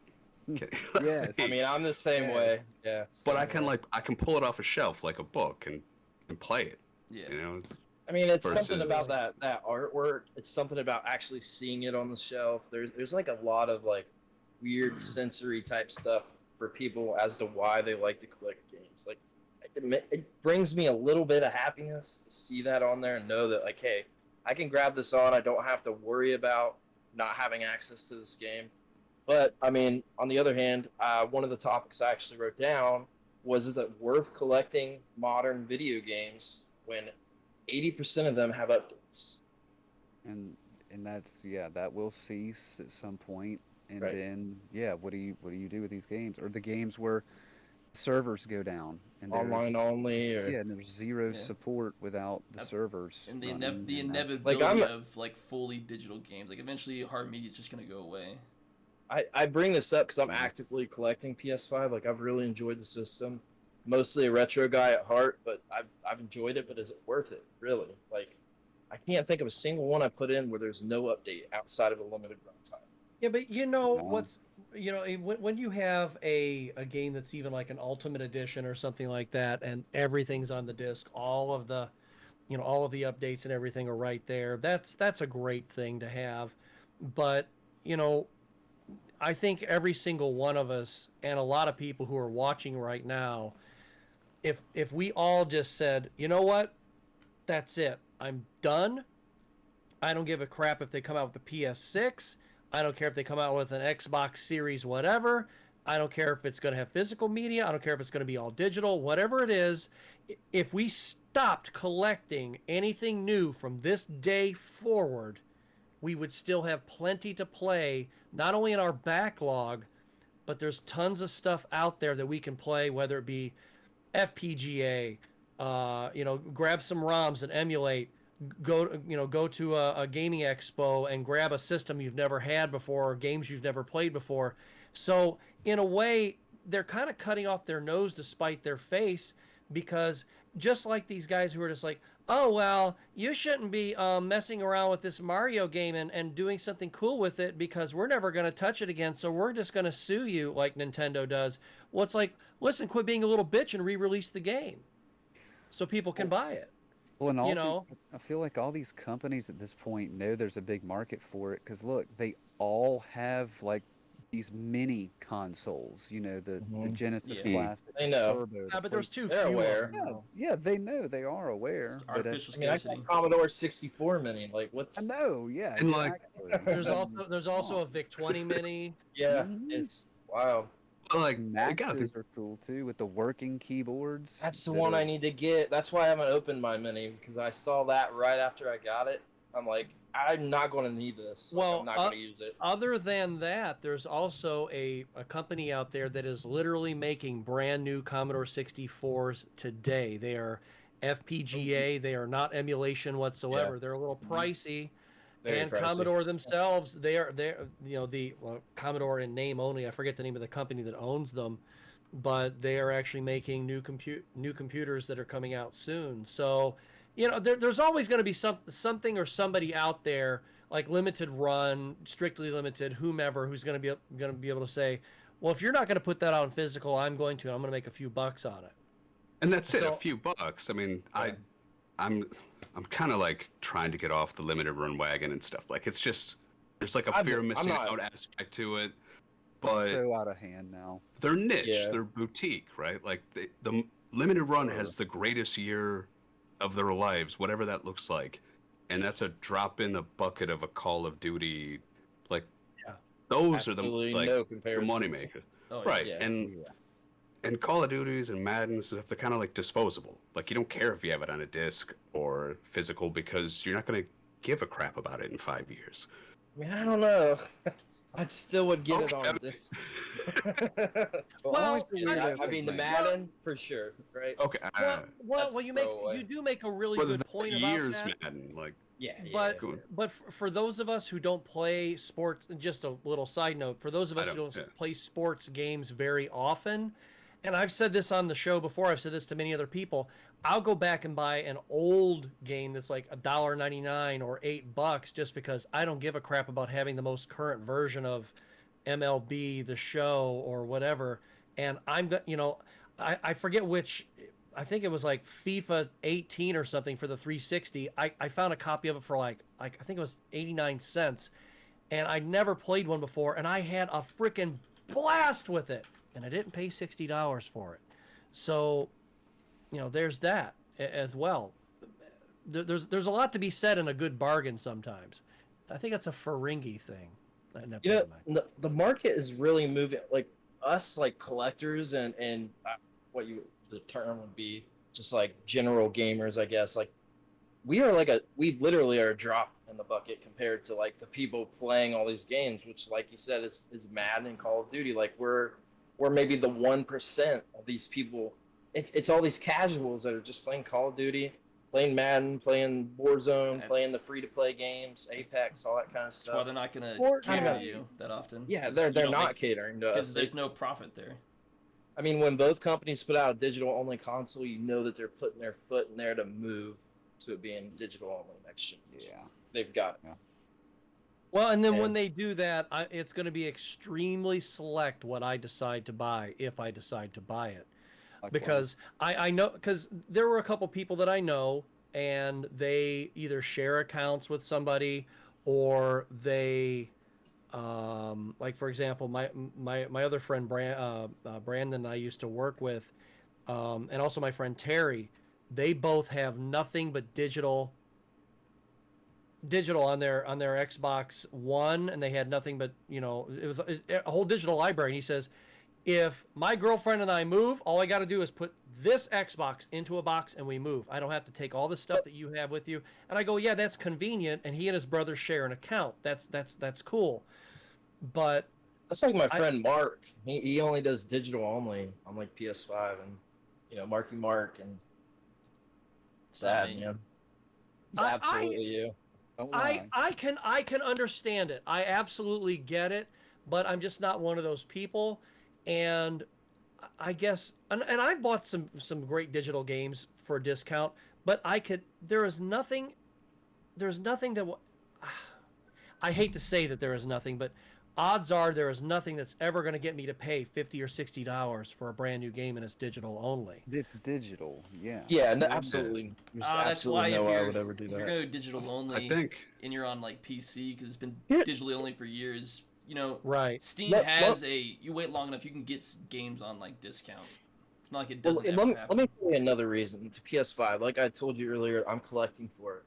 Yes. I mean, I'm the same Yeah. way. Yeah. But I same can way. I can pull it off a shelf like a book and play it. Yeah. I mean, it's versus- something about that artwork. It's something about actually seeing it on the shelf. There's like a lot of like weird sensory type stuff for people as to why they like to collect games. Like it brings me a little bit of happiness to see that on there and know that like, hey, I can grab this on. I don't have to worry about not having access to this game. But I mean, on the other hand, one of the topics I actually wrote down was: is it worth collecting modern video games when 80% of them have updates? And that's that will cease at some point. And Right. then what do you do with these games, or the games where servers go down and there's- Online only, or and there's zero Yeah. support without the That's- servers And the running, the and that- inevitability I'm- of like fully digital games, like eventually hard media is just gonna go away. I bring this up because I'm actively collecting PS5. Like I've really enjoyed the system. Mostly a retro guy at heart, but I've enjoyed it. But is it worth it? Really? Like I can't think of a single one I put in where there's no update outside of a limited runtime. Yeah, but No. what's when you have a game that's even like an ultimate edition or something like that, and everything's on the disc, all of the updates and everything are right there. That's a great thing to have. But I think every single one of us and a lot of people who are watching right now, if we all just said, you know what, that's it, I'm done. I don't give a crap if they come out with the PS6. I don't care if they come out with an Xbox Series whatever. I don't care if it's going to have physical media. I don't care if it's going to be all digital. Whatever it is, if we stopped collecting anything new from this day forward, we would still have plenty to play, not only in our backlog, but there's tons of stuff out there that we can play, whether it be FPGA, grab some ROMs and emulate, go to a gaming expo and grab a system you've never had before or games you've never played before. So in a way, they're kind of cutting off their nose to spite their face, because just like these guys who are just like, oh well, you shouldn't be messing around with this Mario game and doing something cool with it because we're never going to touch it again, so we're just going to sue you like Nintendo does. Well, it's like, listen, quit being a little bitch and re-release the game so people can buy it. Well, and You also, know? I feel like all these companies at this point know there's a big market for it because look, they all have like these mini consoles. You know, the Mhm. Genesis Yeah. Classic, They the know. Turbo. Yeah, but there's too They're few aware. of them. Yeah, though. yeah, they know, they are aware. It's But artificial I mean, I scarcity. got Commodore 64 Mini. Like, what's? I know, yeah, And, like, exactly. There's also a VIC 20 mini. Yeah, Mhm. it's wild. But, like, you gotta Maxes think, are cool too with the working keyboards. That's the that one are- I need to get. That's why I haven't opened my Mini because I saw that right after I got it. I'm like, I'm not going to need this. Like, Well, I'm not going to use it. Other than that, there's also a company out there that is literally making brand new Commodore 64s today. They are FPGA. They are not emulation whatsoever. Yeah. They're a little pricey. Very And pricey. Commodore themselves, they're the Commodore in name only. I forget the name of the company that owns them, but they are actually making new computers that are coming out soon. So, there's always going to be something or somebody out there like Limited Run, Strictly Limited, whomever, who's going to be able to say, well, if you're not going to put that on physical, I'm going to make a few bucks on it. and that's it, So- a few bucks. I mean, I'm kind of like trying to get off the limited run wagon and stuff. Like, it's just there's like a I'm- fear of I'm missing not- out aspect to it, but so out of hand now. they're niche, Yeah. they're boutique, right? Like the limited run has the greatest year of their lives, whatever that looks like, and that's a drop in the bucket of a Call of Duty. Like, Yeah. those Absolutely are the no the comparison. moneymaker, Oh, right? yeah. And Yeah. and Call of Duties and Madden and stuff, they're kind of like disposable. Like, you don't care if you have it on a disc or physical because you're not going to give a crap about it in 5 years. I mean, I don't know. I still would get it Okay, on this. Well, always the I- weirdo I mean, the thing, Madden for sure, right? Okay, Well, That's you throwaway. do make a really for good the point about years, that. Madden, like, Yeah, yeah. But Cool. for those of us who don't play sports, just a little side note, for those of I us who don't, don't yeah. play sports games very often, and I've said this on the show before, I've said this to many other people, I'll go back and buy an old game that's like $1.99 or $8 just because I don't give a crap about having the most current version of MLB, the show, or whatever. And I forget which. I think it was like FIFA 18 or something for the 360. I found a copy of it for like I think it was 89 cents. And I'd never played one before, and I had a freaking blast with it. And I didn't pay $60 for it. So, there's that as well. There's a lot to be said in a good bargain sometimes. I think that's a Ferengi thing. The market is really moving. Like us, like collectors and the term would be just like general gamers, I guess. Like we literally are a drop in the bucket compared to like the people playing all these games, which, like you said, is Madden and Call of Duty. Like we're maybe the 1% of these people. It's all these casuals that are just playing Call of Duty, playing Madden, playing Warzone, playing the free-to-play games, Apex, all that kind of That's why stuff. they're not gonna Fortnite. cater to you that often. Yeah, 'Cause they're you don't not make- catering to us. because there's no profit there. I mean, when both companies put out a digital-only console, you know that they're putting their foot in there to move to it being digital-only next year. Yeah. They've got it. Well, and then Yeah. when they do that, it's going to be extremely select what I decide to buy, if I decide to buy it. Likewise. Because I know, because there were a couple people that I know, and they either share accounts with somebody, or they, like for example, my other friend Brandon I used to work with, and also my friend Terry, they both have nothing but digital on their Xbox One, and they had nothing but it was a whole digital library. And he says, if my girlfriend and I move, all I got to do is put this Xbox into a box and we move. I don't have to take all the stuff that you have with you. And I go, yeah, that's convenient. And he and his brother share an account. That's cool. But That's like my friend Mark. He only does digital only on like PS5 and Marky Mark, and sad, me. man. It's I- absolutely you. Don't lie. I can understand it. I absolutely get it, but I'm just not one of those people. And I guess, and I've bought some great digital games for a discount, but there is nothing that, I hate to say that there is nothing, but odds are there is nothing that's ever going to get me to pay $50 or $60 for a brand new game and it's digital only. It's digital, yeah. Yeah, no, absolutely. There's That's why absolutely no if way I you're, would ever do if that. you're going to digital only, I think and you're on like PC because it's been Yeah. digitally only for years, you know, Right. Steam Let- has you wait long enough, you can get games on like discount. It's not like it Well, doesn't ever let me happen. tell you another reason to PS5. Like I told you earlier, I'm collecting for it.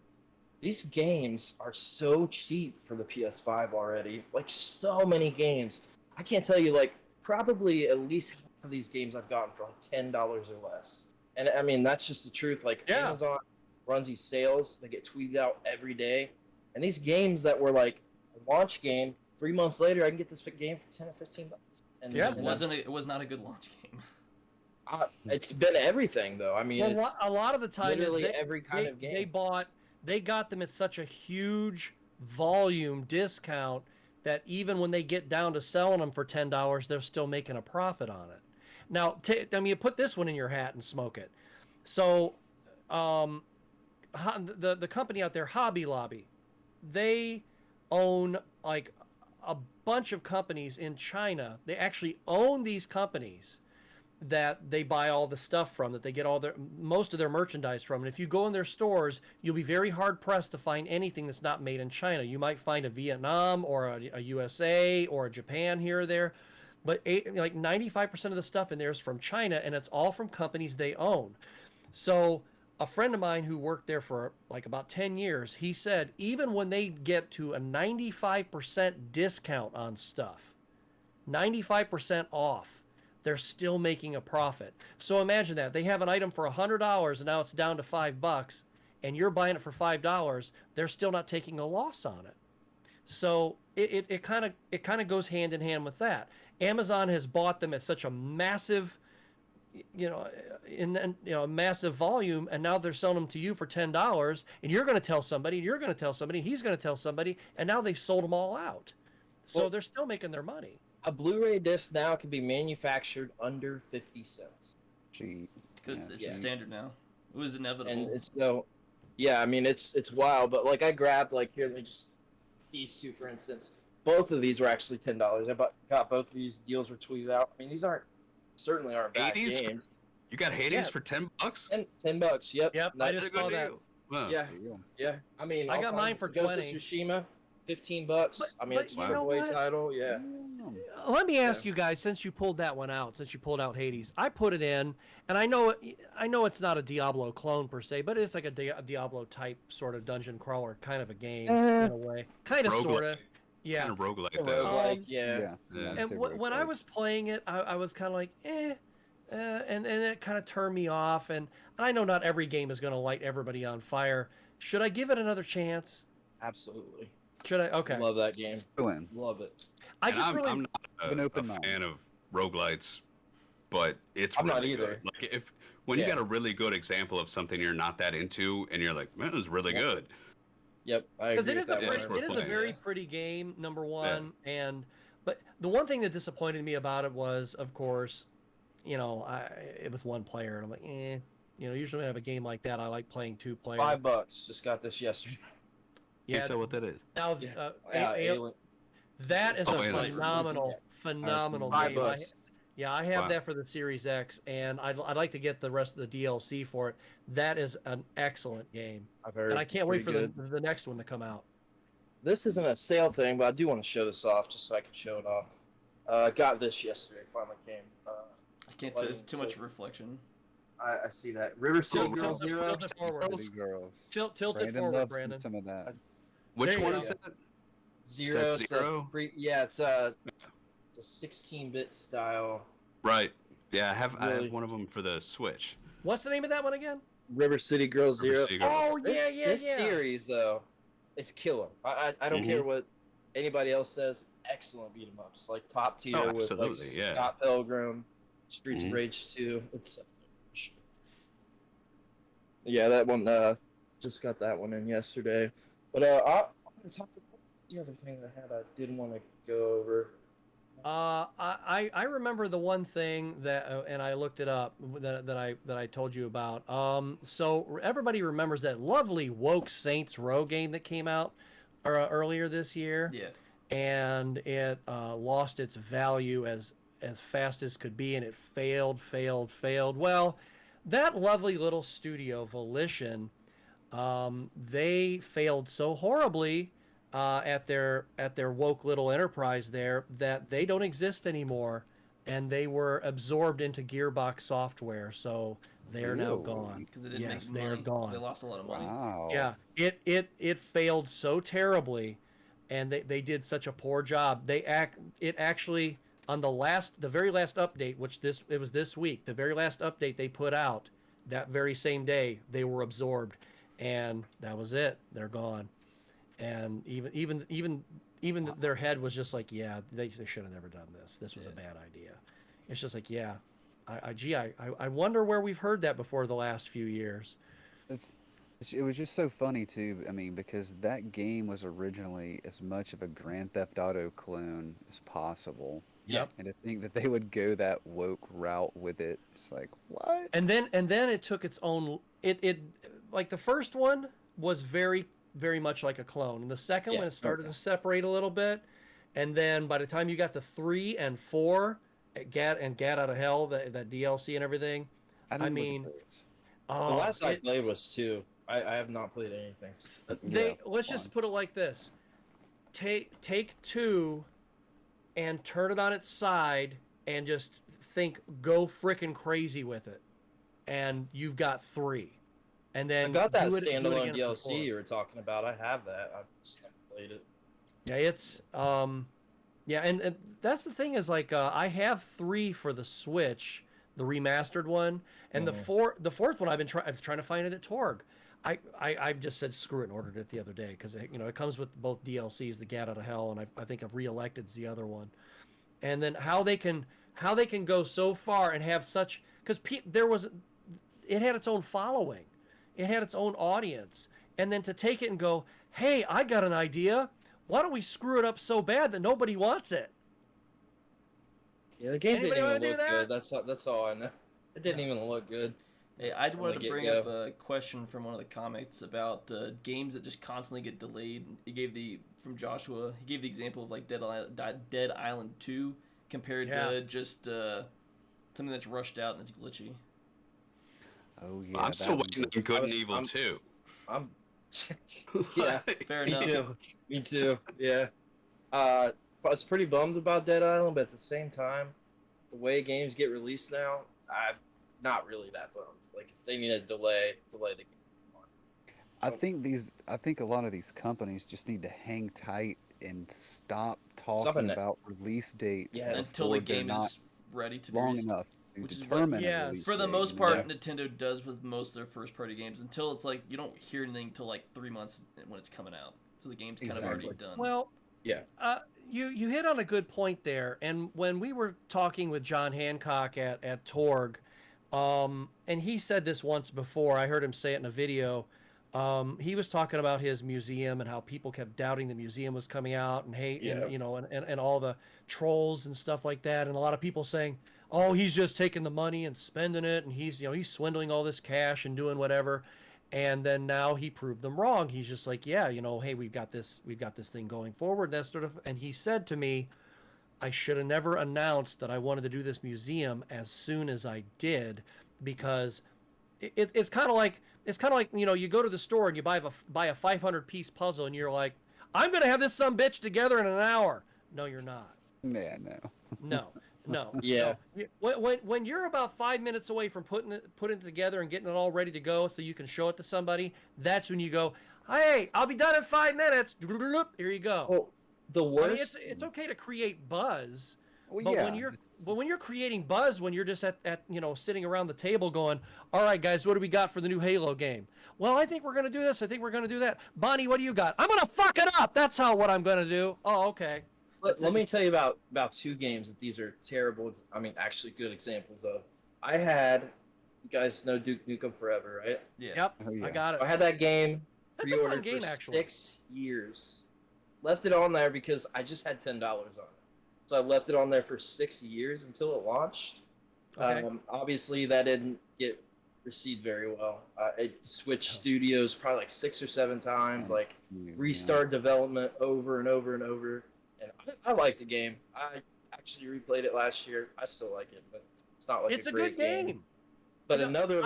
These games are so cheap for the PS5 already. Like so many games. I can't tell you, like probably at least half of these games I've gotten for like $10 or less. And I mean that's just the truth. Like Yeah. Amazon runs these sales, they get tweeted out every day. And these games that were like a launch game, 3 months later I can get this game for $10 or $15. And Yeah. It was not a good launch game. it's been everything though. I mean, Well, a lot of the time is literally every kind of game. they got them at such a huge volume discount that even when they get down to selling them for $10, they're still making a profit on it. Now, you put this one in your hat and smoke it. So, the company out there, Hobby Lobby, they own like a bunch of companies in China. They actually own these companies that they buy all the stuff from, that they get most of their merchandise from. And if you go in their stores, you'll be very hard pressed to find anything that's not made in China. You might find a Vietnam or a USA or a Japan here or there, but like 95% of the stuff in there is from China, and it's all from companies they own. So a friend of mine who worked there for like about 10 years, he said even when they get to a 95% discount on stuff, 95% off, they're still making a profit. So imagine that. They have an item for $100 and now it's down to $5, and you're buying it for $5. They're still not taking a loss on it. So it kind of goes hand in hand with that. Amazon has bought them at such a massive, a massive volume, and now they're selling them to you for $10, and you're going to tell somebody, and you're going to tell somebody, he's going to tell somebody, and now they've sold them all out. So Well, they're still making their money. A Blu-ray disc now can be manufactured under 50 cents. Cheap. Because it's Yeah. a standard now. It was inevitable. And it's yeah, I mean it's wild, but like I grabbed like here, like just these two for instance. Both of these were actually $10. I got both of these deals were tweeted out. I mean these certainly aren't bad Hades? games. You got Hades Yeah. for $10? $10, yep. Yep, I That's just a saw good that. deal. Wow. Yeah, Deal. yeah. I mean I got all mine kinds for of- Ghost of 20. Tsushima, $15. I mean but it's a you know AAA what? title, yeah. Let me ask you guys, since you pulled that one out, since you pulled out Hades, I put it in, and I know it's not a Diablo clone per se, but it's like a Diablo type sort of dungeon crawler kind of a game in a way, kind of Roguelike. sort of, yeah. Kind of roguelike A though. roguelike, yeah. Yeah. Yeah. I'd And say when I roguelike. was playing it, I was kind of like, and it kind of turned me off. And I know not every game is going to light everybody on fire. Should I give it another chance? Absolutely. Should I? Okay. Love that game. Still in. Love it. I And just I'm really. not An a open mind. fan of roguelites, but it's I'm really not either. good. Like when you Yeah. got a really good example of something you're not that into, and you're like, man, it was really Yeah. good. Yep, I Because agree it is with that pretty- one. it is a playing, very yeah. pretty game, number one, but the one thing that disappointed me about it was, of course, it was one player, and I'm like, usually when I have a game like that, I like playing two player. $5. Just got this yesterday. Yeah. So what that is? Now, Yeah. A- that is Oh, a Alien. phenomenal $5. game. I have Wow. that for the Series X, and I'd like to get the rest of the DLC for it. That is an excellent game, I've heard. and I can't wait for pretty good. the next one to come out. This isn't a sale thing, but I do want to show this off just so I can show it off. Got this yesterday. Finally came. I can't tell. It's too much reflection. I see that. River City Tilt- Girl tilt- Zero. tilt it forward. Pretty girls. Tilt it Brandon forward, loves Brandon. some of that. Which There you one go. is that? Zero. Is that Zero? Yeah, it's a 16-bit style. Right. Yeah, I have Really? one of them for the Switch. What's the name of that one again? River City Girl Zero. City Girl. Oh yeah, This series though, it's killer. I don't Mhm. care what anybody else says. Excellent beat 'em ups, like top tier Oh, with like absolutely, yeah. Scott Pilgrim, Streets Mhm. of Rage 2. It's yeah, that one. Just got that one in yesterday. But I want to talk about the other thing that I didn't want to go over. I I remember the one thing that, and I looked it up that I told you about. So everybody remembers that lovely woke Saints Row game that came out earlier this year. Yeah. And it lost its value as fast as could be, and it failed. Well, that lovely little studio, Volition, they failed so horribly at their woke little enterprise there that they don't exist anymore, and they were absorbed into Gearbox Software, so they are now Really? gone. Because they didn't Yes, make they money. are gone. They lost a lot of money. Wow. Yeah, it failed so terribly, and they did such a poor job. It actually on the very last update, which it was this week, the very last update they put out that very same day, they were absorbed, and that was it. They're gone. And even their head was just like, yeah, they should have never done this. This was a bad idea. It's just like, yeah, I wonder where we've heard that before the last few years. It was just so funny too. I mean, because that game was originally as much of a Grand Theft Auto clone as possible. Yep. And to think that they would go that woke route with it, it's like, what? And then it took its own. It like the first one was very much like a clone, and the second one it started to separate a little bit, and then by the time you got to 3 and 4, Gat Out of Hell, that DLC and everything. I mean, The last I played was 2. I have not played anything. Let's just put it like this: take 2 and turn it on its side and just go frickin' crazy with it, and you've got 3. And then I got that do it standalone again for DLC 4. you were talking about. I have that. I've just never played it. Yeah, it's and that's the thing is like I have 3 for the Switch, the remastered one, and the fourth one I was trying to find it at Torg. I just said screw it and ordered it the other day because it comes with both DLCs, the Gat Out of Hell, and I think I've re-elected's the other one. And then how they can go so far and have such, because it had its own following, it had its own audience, and then to take it and go, hey, I got an idea, why don't we screw it up so bad that nobody wants it? Yeah, the game Anybody didn't wanna even do look that? good. That's all I know. It didn't even look good. Hey, I wanted to get bring go. up a question from one of the comments about games that just constantly get delayed. He gave from Joshua. He gave the example of like Dead Island 2 compared to just something that's rushed out and it's glitchy. Oh yeah. I'm still waiting on Good and Evil 2. I'm yeah. Fair Me enough. too. Me too. Yeah. I was pretty bummed about Dead Island, but at the same time, the way games get released now, I'm not really that bummed. Like if they need a delay the game. I think a lot of these companies just need to hang tight and stop talking about release dates until the before they're game not is ready to be long released. enough to Which is determine what- a yeah, release For the date, most you part, know? Nintendo does with most of their first-party games until it's like you don't hear anything until like 3 months when it's coming out. So the game's kind of already done. Well, Yeah. You hit on a good point there, and when we were talking with John Hancock at Torg, and he said this once before, I heard him say it in a video. He was talking about his museum and how people kept doubting the museum was coming out, and and all the trolls and stuff like that, and a lot of people saying, "Oh, he's just taking the money and spending it, and he's swindling all this cash and doing whatever." And then now he proved them wrong. He's just like, yeah, hey, we've got this thing going forward, that sort of. And he said to me, I should have never announced that I wanted to do this museum as soon as I did, because it's kind of like you go to the store and you buy a 500-piece puzzle and you're like, I'm gonna have this sumbitch together in an hour. No, you're not. Yeah, no. No. Yeah. No. When you're about 5 minutes away from putting it together and getting it all ready to go so you can show it to somebody, that's when you go, hey, I'll be done in 5 minutes. Here you go. Well, the worst. I mean, it's okay to create buzz, Well, but yeah. when you're creating buzz, when you're just at sitting around the table going, all right, guys, what do we got for the new Halo game? Well, I think we're gonna do this. I think we're gonna do that. Bonnie, what do you got? I'm gonna fuck it up. That's what I'm gonna do. Oh, okay. Let me tell you about 2 games that these are terrible. I mean, actually good examples of. I had, you guys know Duke Nukem Forever, right? Yeah. Yep. Oh, yeah. I got it. I had that game That's a fun pre-ordered game, for actually. 6 years. Left it on there because I just had $10 on it. so I left it on there for 6 years until it launched. Okay. Obviously, that didn't get received very well. It switched studios probably like 6 or 7 times, like restart development over and over and over. And I like the game. I actually replayed it last year. I still like it, but it's not like It's a a great good game. But You know, another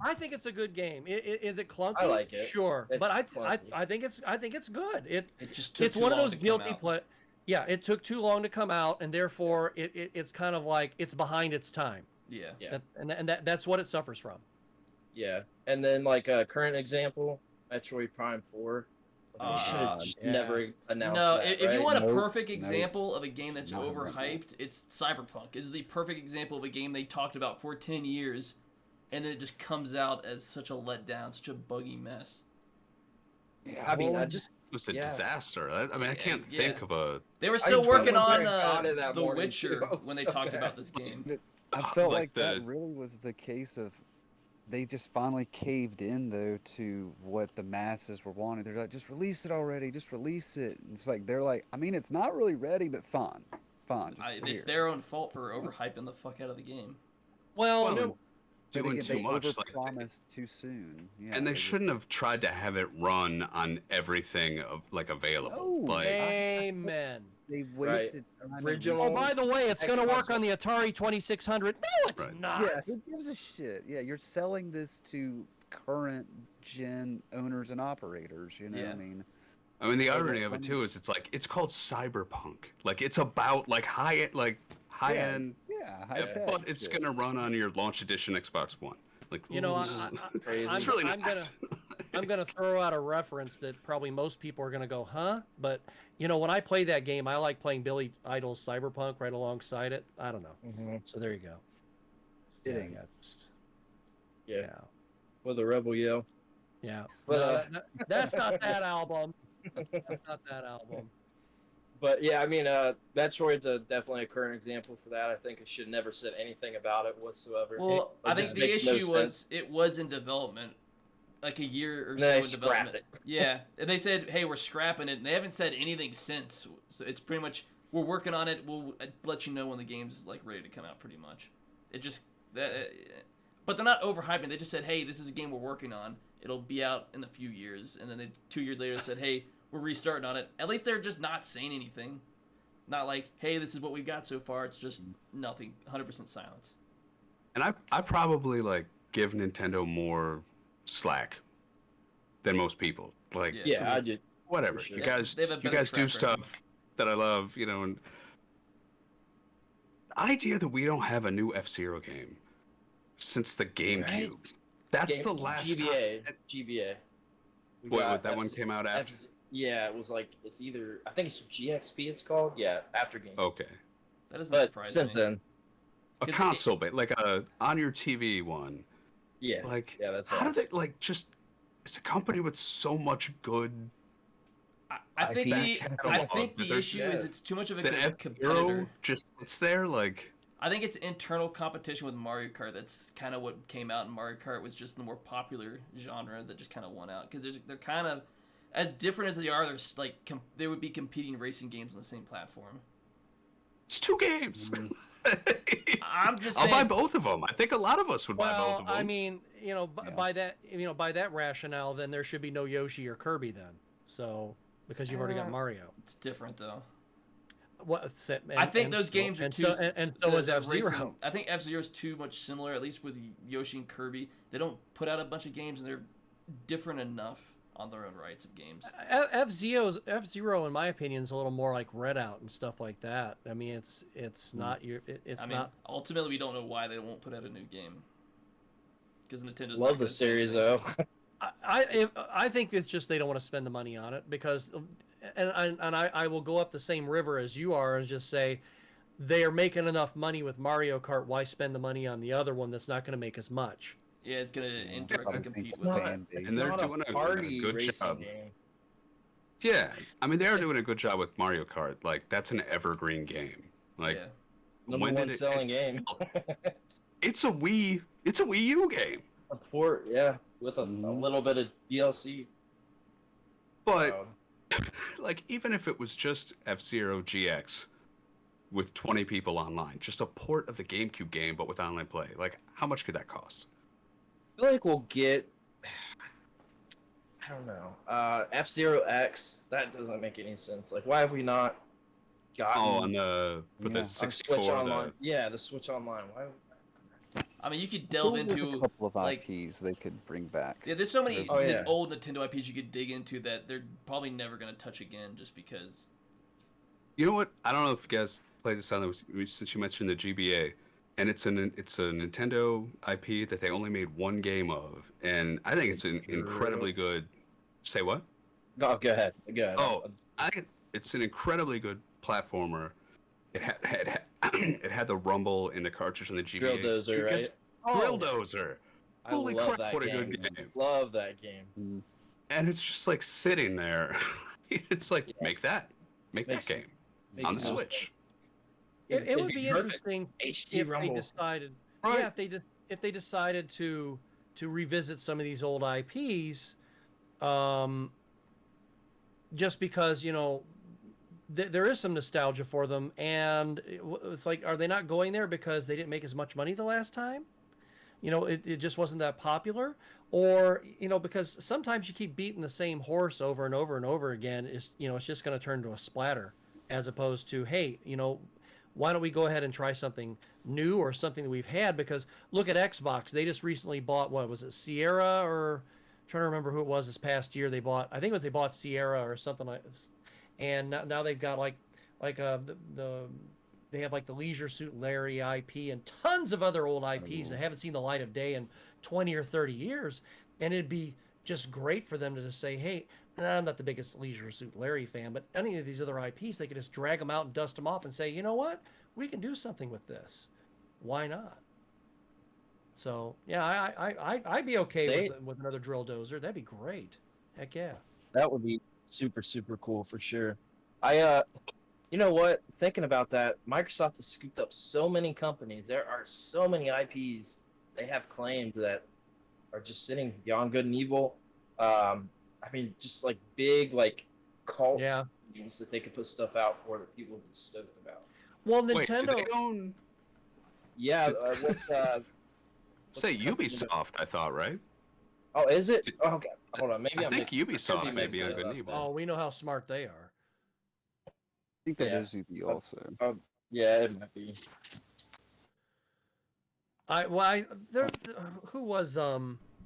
I think it's a good game. Is it clunky? I like it. Sure, It's but clunky. I think it's good. It just took It's too one of long those to come guilty out. play. Yeah, it took too long to come out, and therefore it's kind of like it's behind its time. Yeah. Yeah. That's what it suffers from. Yeah, and then like a current example, Metroid Prime 4. They should have just yeah. never announced No, that, if right? you want a Nope, perfect nope. example of a game that's Not overhyped, it's Cyberpunk. It's the perfect example of a game they talked about for 10 years, and then it just comes out as such a letdown, such a buggy mess. Yeah, I mean, well, I just It was a Yeah. disaster. I mean, I can't Yeah. think of a. They were still totally working on got it that The morning, Witcher too. I was when they so talked mad. about this game. I felt like like that really was the case of they just finally caved in though to what the masses were wanting. They're like, just release it already, just release it. And it's like they're like, I mean, it's not really ready, but fine, just It's here. their own fault for overhyping the fuck out of the game. Well, Well, no, But doing again, too they much. Like, overpromised too soon. Yeah, and they just- shouldn't have tried to have it run on everything like available. No. Like, amen. They wasted time. and Original- Oh, by the way, it's going to Xbox work on the Atari 2600. No, it's Right. not. Yeah, who gives a shit? Yeah, you're selling this to current gen owners and operators. You know, Yeah. I mean, the So irony they're of it running- too is it's called cyberpunk. Like it's about like high end, yeah, high yeah, tech. but it's shit. gonna run on your launch edition Xbox One. Like You know, Crazy. it's really I'm not. I'm gonna throw out a reference that probably most people are gonna go, huh? But you know, when I play that game, I like playing Billy Idol's Cyberpunk right alongside it. I don't know. Mhm. So there you go. Fitting. Yeah. With a rebel yell. Yeah. But, No, that's not that album. That's not that album. But yeah, I mean, Metroid's definitely a current example for that. I think it should never said anything about it whatsoever. Well, It I think just the makes no issue was sense. it was in development, like a year or And so they in scrapped development. it. Yeah, and they said, "Hey, we're scrapping it." And they haven't said anything since. So it's pretty much we're working on it. We'll let you know when the game's like ready to come out. Pretty much, it just that. But they're not overhyping. They just said, "Hey, this is a game we're working on. It'll be out in a few years." And then 2 years later said, "Hey, we're restarting on it." At least they're just not saying anything. Not like, "Hey, this is what we've got so far." It's just nothing. 100% silence. And I probably like give Nintendo more slack than most people. Like Yeah, I did. whatever. For sure. You guys They have a you better guys do track record. stuff that I love, and the idea that we don't have a new F-Zero game since the GameCube. Right? That's the last GBA. time. GBA. We Wait, got that one F- came out after. Yeah, it was like it's either I think it's GXP. It's called after game. Okay. That doesn't but surprise since me. then, A 'Cause console, but like a on your TV one. yeah, Like, yeah, that's how do awesome. they like just? It's a company with so much good. I think IP. I think the There's- issue is it's too much of a That F-Zero competitor. just it's there like. I think it's internal competition with Mario Kart. That's kind of what came out, and Mario Kart was just the more popular genre that just kind of won out because they're kind of as different as they are. There's like they would be competing racing games on the same platform. It's 2 games. I'm just I'll saying. buy both of them. I think a lot of us would buy both Well, of them. I mean, Yeah. by that rationale, then there should be no Yoshi or Kirby then. So because you've already got Mario. It's different though. I I think those games are too. and so is F-Zero. racing- I think F-Zero is too much similar, at least with Yoshi and Kirby. They don't put out a bunch of games, and they're different enough on their own rights of games. F-Zero, in my opinion, is a little more like Redout and stuff like that. I mean, it's not your. It's I mean, not. ultimately, we don't know why they won't put out a new game. Because Nintendo's Love the series though. I think it's just they don't want to spend the money on it because, and I will go up the same river as you are and just say, they are making enough money with Mario Kart. Why spend the money on the other one that's not going to make as much? Yeah, it's gonna indirectly Probably compete think with the that. fan base. And they're not doing a party good racing job. game. Yeah, I mean they're doing a good job with Mario Kart. Like that's an evergreen game. Like Yeah. Number when one did it? selling game. It's a Wii U game. A port, yeah, with a Mhm. little bit of DLC. But like even if it was just F-Zero GX, with 20 people online. Just a port of the GameCube game, but with online play. Like, how much could that cost? I feel like we'll get. I don't know. F-Zero X. That doesn't make any sense. Like, why have we not gotten On the for Yeah. the On 64. Switch Online? Yeah, the Switch Online. Why? I mean, you could I feel delve like there's into a couple of like IPs they could bring back. yeah, there's so many Oh, yeah. old Nintendo IPs you could dig into that they're probably never gonna touch again, just because. You know what? I don't know if you guys played this on since you mentioned the GBA, and it's a Nintendo IP that they only made one game of, and I think it's an incredibly good. Say what? Go ahead. Go ahead. Oh, it's an incredibly good platformer. It had it had the rumble in the cartridge on the GBA. Drill Dozer, right? Drill Dozer. I Holy love crap! that What a game. good game. Love that game. And it's just like sitting there. It's like Yeah. make that Makes- game Makes on the no Switch. sense. It It'd would be perfect. interesting HD if Rumble. they decided, Right. yeah, if they decided to revisit some of these old IPs, just because there is some nostalgia for them, and it's like, are they not going there because they didn't make as much money the last time? It just wasn't that popular, or because sometimes you keep beating the same horse over and over and over again. It's just going to turn into a splatter, as opposed to, hey, why don't we go ahead and try something new or something that we've had? Because look at Xbox. They just recently bought, what was it, Sierra, or I'm trying to remember who it was this past year. They bought Sierra or something like this. And now they've got they have like the Leisure Suit Larry IP and tons of other old IPs that haven't seen the light of day in 20 or 30 years. And it'd be just great for them to just say, hey, I'm not the biggest Leisure Suit Larry fan, but any of these other IPs, they could just drag them out and dust them off and say, you know what? We can do something with this. Why not? So, yeah, I'd be okay with another Drill Dozer. That'd be great. Heck yeah. That would be super, super cool for sure. You know what? Thinking about that, Microsoft has scooped up so many companies. There are so many IPs they have claimed that are just sitting beyond good and evil. Just like big, like cult games that they could put stuff out for that people would be stoked about. Well, Wait, do Nintendo. they own? Yeah, what's Say the company that- Ubisoft, I thought, right? Oh, is it? Oh, okay, hold on. Maybe I I'm think mixing- Ubisoft could may be on mixing good it and up. evil. Oh, we know how smart they are. I think that Yeah. is UB also. Yeah, it might be. Who was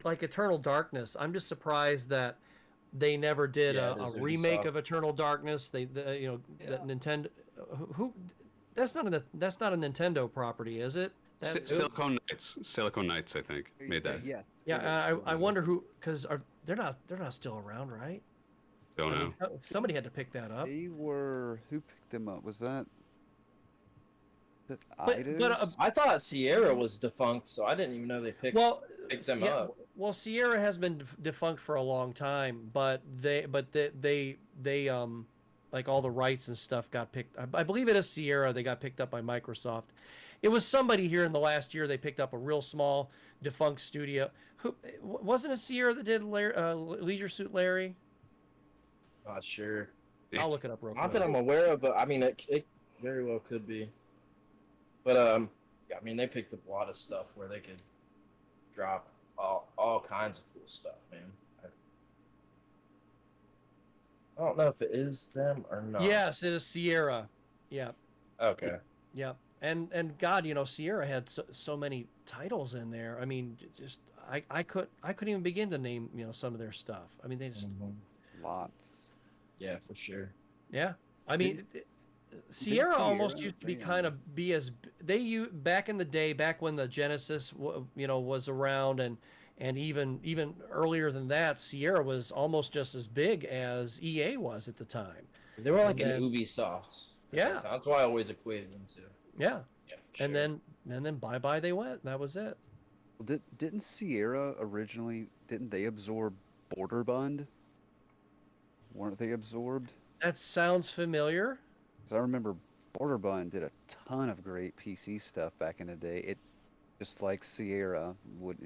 like Eternal Darkness? I'm just surprised that they never did Yeah, a it is remake Ubisoft. that Eternal Darkness. That Nintendo. Who? That's not a Nintendo property, is it? Silicon Knights, I think, made that. Yes. Yeah, I wonder who, because they're not still around, right? Don't I know. mean, somebody had to pick that up. They were. Who picked them up? Was that? But, Eidos? I thought Sierra was defunct, so I didn't even know they picked them up. Well, Sierra has been defunct for a long time, but they like all the rights and stuff got picked. I believe it is Sierra. They got picked up by Microsoft. It was somebody here in the last year. They picked up a real small defunct studio. Who wasn't it? Sierra that did Leisure Suit Larry? Not sure. I'll look it up real quick. Not that I'm aware of, but I mean, it very well could be. But yeah, I mean, they picked up a lot of stuff where they could drop all kinds of cool stuff, man. I don't know if it is them or not. Yes, it is Sierra. Yeah. Okay. Yeah. And God, Sierra had so many titles in there. I mean, just I couldn't even begin to name some of their stuff. I mean, they just Lots. Yeah, for sure. yeah. I mean, Sierra almost used to be kind of back in the day, back when the Genesis was around, and even earlier than that, Sierra was almost just as big as EA was at the time. They were like And an then- Ubisoft. Yeah. That's why I always equated them to. Yeah. Yeah, for And sure. then bye they went. That was it. Well, didn't Sierra originally? Didn't they absorb Border Bund? Weren't they absorbed? That sounds familiar. Because I remember Border Bund did a ton of great PC stuff back in the day. It just like Sierra would.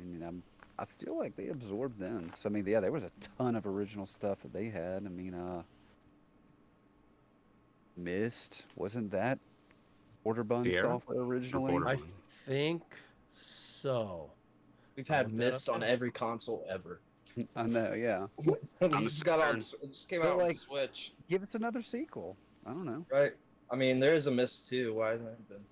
I feel like they absorbed them. So I mean, yeah, there was a ton of original stuff that they had. I mean, Myst, wasn't that Border Bun Sierra? software originally. Border I Bun. think so. We've I'll had look that up Myst on now. every console ever. I know, yeah. It the just got on. Saturn. It just came But, out on like- Switch, Give us another sequel. I don't know. right? I mean, there is a Myst too. Why hasn't it been?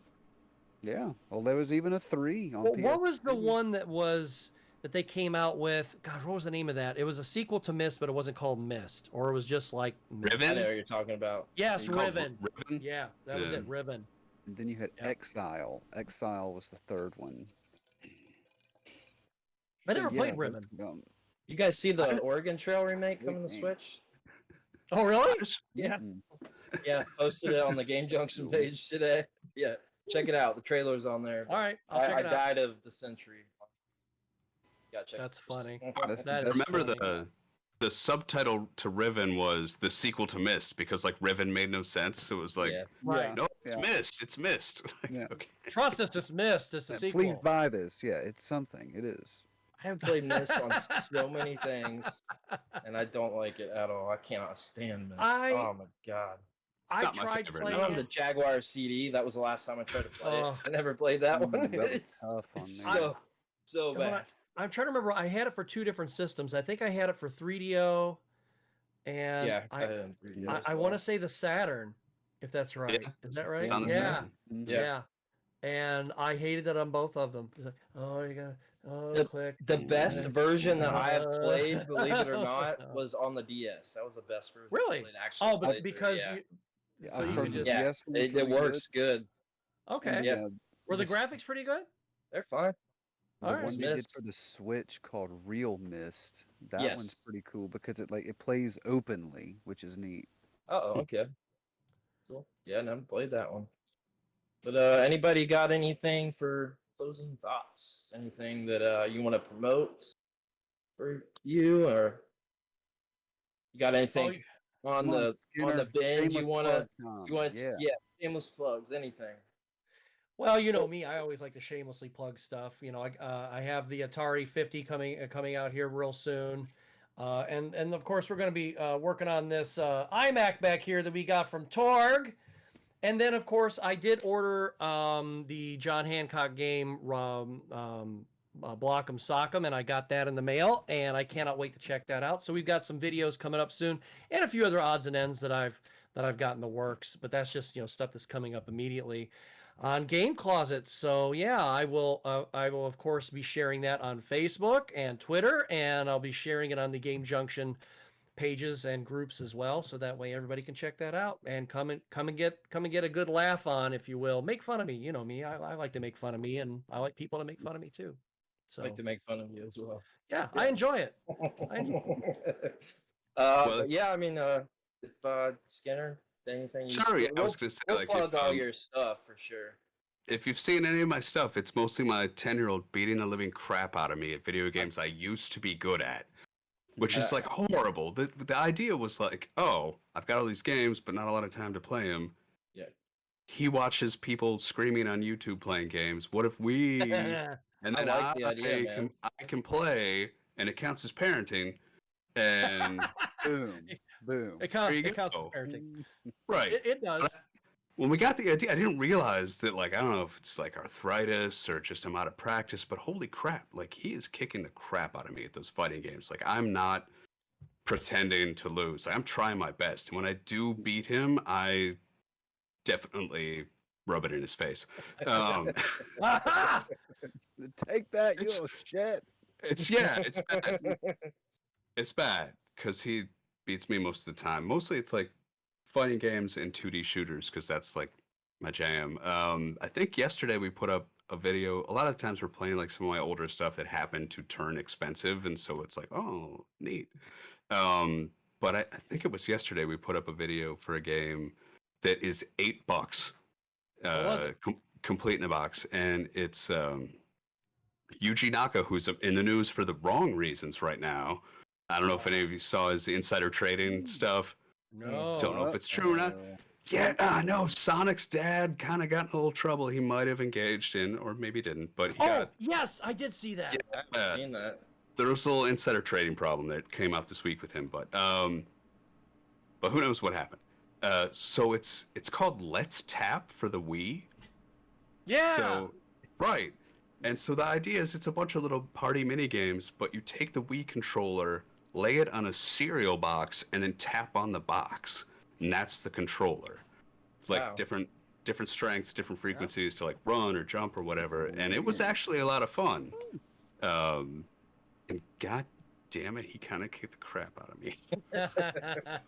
Yeah. Well, there was even a 3 on PS3. What was the one that they came out with? God, what was the name of that? It was a sequel to Myst, but it wasn't called Myst, or it was just like Myst. Riven? I know what you're talking about. Yes, It's called Riven. Riven? Yeah, that was Yeah. it, Riven. And then you had Yeah. Exile. Exile was the third one. I never So, played yeah, Riven. those- You guys see the Oregon Trail remake coming to Wait, Switch? Oh, really? Yeah. Mm-mm. Yeah, posted it on the Game Junction page today. Yeah, check it out. The trailer's on there. All right, I'll check I it out. died of the century. Yeah, check. That's funny. That's the That best is Remember funny. the subtitle to Riven was the sequel to Myst because like Riven made no sense. So it was like, Yeah. Right. no, it's Yeah. Myst. It's Myst. Like, Yeah. okay. Trust us, it's Myst. It's the Yeah, sequel. please buy this. Yeah, it's something. It is. I have played Myst on so many things, and I don't like it at all. I cannot stand Myst. Oh my god. I Not my tried favorite, playing I don't have the it. Jaguar CD. That was the last time I tried to play Oh. it. I never played that one. That was It's tough on me. so Hold on, bad. I'm trying to remember. I had it for 2 different systems. I think I had it for 3DO, and Yeah, I want to say the Saturn, if that's right. Yeah, Is that right? it's on the Yeah. Saturn. Mhm. Yeah. Yeah. And I hated it on both of them. It's like, oh, you got click. The best version that I have played, believe it or No. not, was on the DS. That was the best version. Really? I played, actually Oh, but played through, because yeah. you. Yeah, So I've you heard can the just. Yeah, DS one's it really works good. Okay. And, Yeah. Were the this- graphics pretty good? They're fine. The Alright. one they did Myst. for the Switch called Real Mist. That one's Yes. pretty cool because it plays openly, which is neat. Oh, okay. Cool. Yeah, never played that one. But anybody got anything for closing thoughts? Anything that you want to promote for you, or you got anything on Come the Skinner, binge you shameless want to plug time. you want Yeah. shameless plugs, anything? Well, you know me, I always like to shamelessly plug stuff. You know, I have the Atari 50 coming out here real soon, and of course we're going to be working on this iMac back here that we got from Torg, and then of course I did order the John Hancock game Block'em Sock'em, and I got that in the mail, and I cannot wait to check that out. So we've got some videos coming up soon, and a few other odds and ends that I've got in the works, but that's just stuff that's coming up immediately on Game Closet. So yeah, I will of course be sharing that on Facebook and Twitter, and I'll be sharing it on the Game Junction pages and groups as well, so that way everybody can check that out and come and get a good laugh on, if you will. Make fun of me, you know me. I like to make fun of me, and I like people to make fun of me too. So I like to make fun of you as well. yeah, I enjoy it. But yeah, I mean, if Skinner, anything? Sure, yeah, I was gonna say, we'll like, plug if, all your stuff for sure. If you've seen any of my stuff, it's mostly my 10-year-old beating the living crap out of me at video games I used to be good at, which is like horrible. The idea was like, oh, I've got all these games, but not a lot of time to play them. Yeah. He watches people screaming on YouTube playing games. What if we? And I then like the idea, man. I can play, and it counts as parenting. And Boom. Boom. It counts. There you It counts go. for parenting. right. It does. When we got the idea, I didn't realize that, like, I don't know if it's like arthritis or just I'm out of practice, but holy crap, like, he is kicking the crap out of me at those fighting games. Like, I'm not pretending to lose. Like, I'm trying my best. And when I do beat him, I definitely rub it in his face. Take that, you It's- little shit. It's bad. It's bad because he beats me most of the time. Mostly it's like fighting games and 2D shooters because that's like my jam. I think yesterday we put up a video. A lot of times we're playing like some of my older stuff that happened to turn expensive, and so it's like, oh, neat. But I think it was yesterday we put up a video for a game that is $8, was it? complete in a box, and it's Yuji Naka, who's in the news for the wrong reasons right now. I don't know if any of you saw his insider trading stuff. No. Don't know if it's true or not. Yeah, I know. Sonic's dad kind of got in a little trouble. He might have engaged in, or maybe didn't, but he Oh got. yes, I did see that. I've seen that. There was a little insider trading problem that came out this week with him, but who knows what happened? So it's called Let's Tap for the Wii, Yeah. So, right. And so the idea is it's a bunch of little party mini games, but you take the Wii controller, lay it on a cereal box, and then tap on the box, and that's the controller. Like Wow. different strengths, different frequencies to like run or jump or whatever. And it was actually a lot of fun. And god damn it, he kind of kicked the crap out of me.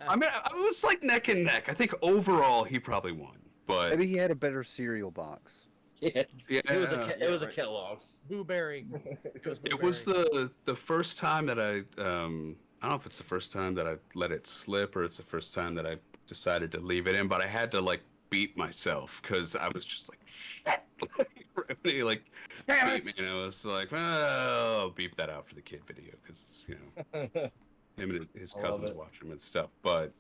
I mean, it was like neck and neck. I think overall he probably won, but Maybe he had a better cereal box. Yeah. yeah, It was a right. Kellogg's. Blueberry. It was the first time that I don't know if it's the first time that I let it slip or it's the first time that I decided to leave it in, but I had to like beat myself because I was just like, shit. He like beat me, and I was like, oh, beep that out for the kid video because you know him and his I love cousins it. watch him and stuff. But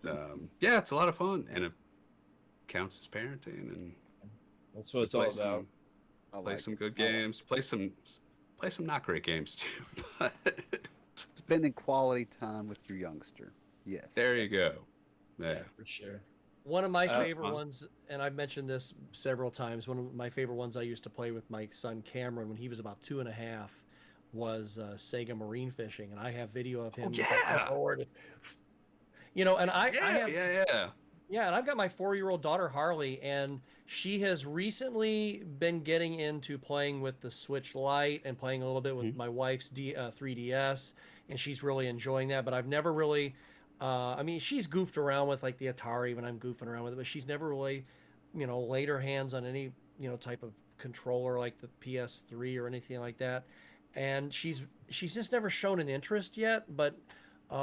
yeah, it's a lot of fun and it counts as parenting and That's what it's all about. play some good games, play some not great games too. But Spending quality time with your youngster. Yes. there you go. Yeah, Yeah. for sure. One of my That's favorite fun. ones, and I've mentioned this several times, one of my favorite ones I used to play with my son Cameron when he was about 2.5 was Sega Marine Fishing, and I have video of him. with that yeah. controller. You know, and I have Yeah. and I've got my 4-year-old daughter Harley, and she has recently been getting into playing with the Switch Lite and playing a little bit with my wife's 3DS, and she's really enjoying that. But I've never really, I mean, she's goofed around with like the Atari when I'm goofing around with it, but she's never really, laid her hands on any, type of controller like the PS3 or anything like that. And she's just never shown an interest yet, but hey,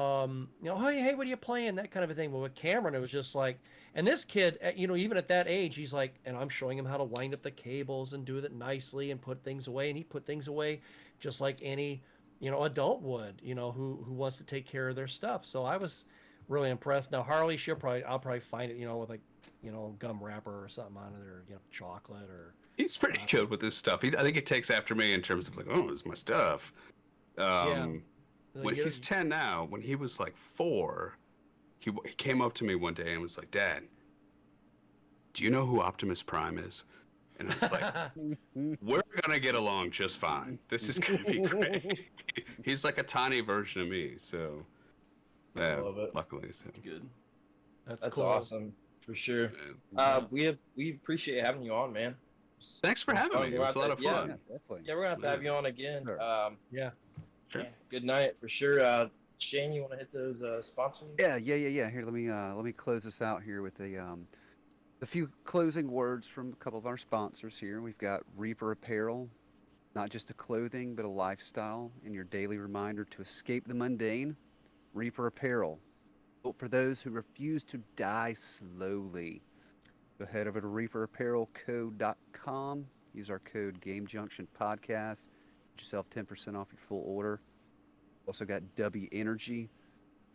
what are you playing? That kind of a thing. But with Cameron, it was just like, and this kid, even at that age, he's like, and I'm showing him how to wind up the cables and do it nicely and put things away. And he put things away just like any, adult would, who wants to take care of their stuff. So I was really impressed. Now Harley, I'll probably find it, with like, gum wrapper or something on it, or chocolate or. He's pretty good with this stuff. I think he takes after me in terms of like, oh, this is my stuff. When he's 10 now, when he was like 4, he came up to me one day and was like, Dad, do you know who Optimus Prime is? And I was like, we're going to get along just fine. This is going to be great. He's like a tiny version of me, so I love it. luckily. So. Good. That's cool. awesome for sure. We appreciate having you on, man. Thanks for having me. It was a lot of Yeah, fun. definitely. Yeah, we're gonna have to have you on again. Sure. Yeah. Sure. Yeah, good night for sure. Shane, you want to hit those sponsors? Yeah. Here, let me close this out here with a few closing words from a couple of our sponsors here. We've got Reaper Apparel, not just a clothing, but a lifestyle and your daily reminder to escape the mundane. Reaper Apparel, built for those who refuse to die slowly. Go head over to reaperapparelco.com. Use our code Game Junction Podcast. Get yourself 10% off your full order. Also got W Energy.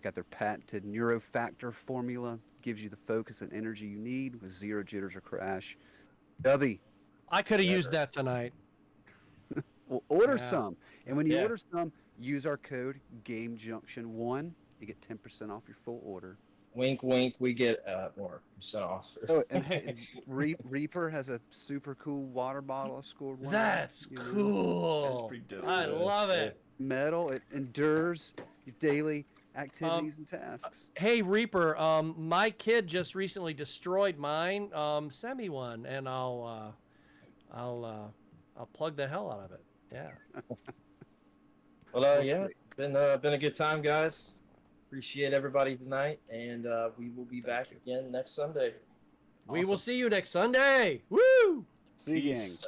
Got their patented Neurofactor formula. Gives you the focus and energy you need with zero jitters or crash. W. I could have used that tonight. Well, order Yeah. some. And when you Yeah. order some, use our code GameJunction1. You get 10% off your full order. Wink, wink. We get more percent off. Oh, and Reaper has a super cool water bottle I scored one. That's you know. cool. That's pretty dope. I love it. Metal, it endures your daily activities and tasks. Hey Reaper, my kid just recently destroyed mine. Send me one, and I'll plug the hell out of it. Yeah. Well, yeah, been a good time, guys. Appreciate everybody tonight, and we will be back again next Sunday. We will see you next Sunday. Woo! See you, gang. Peace.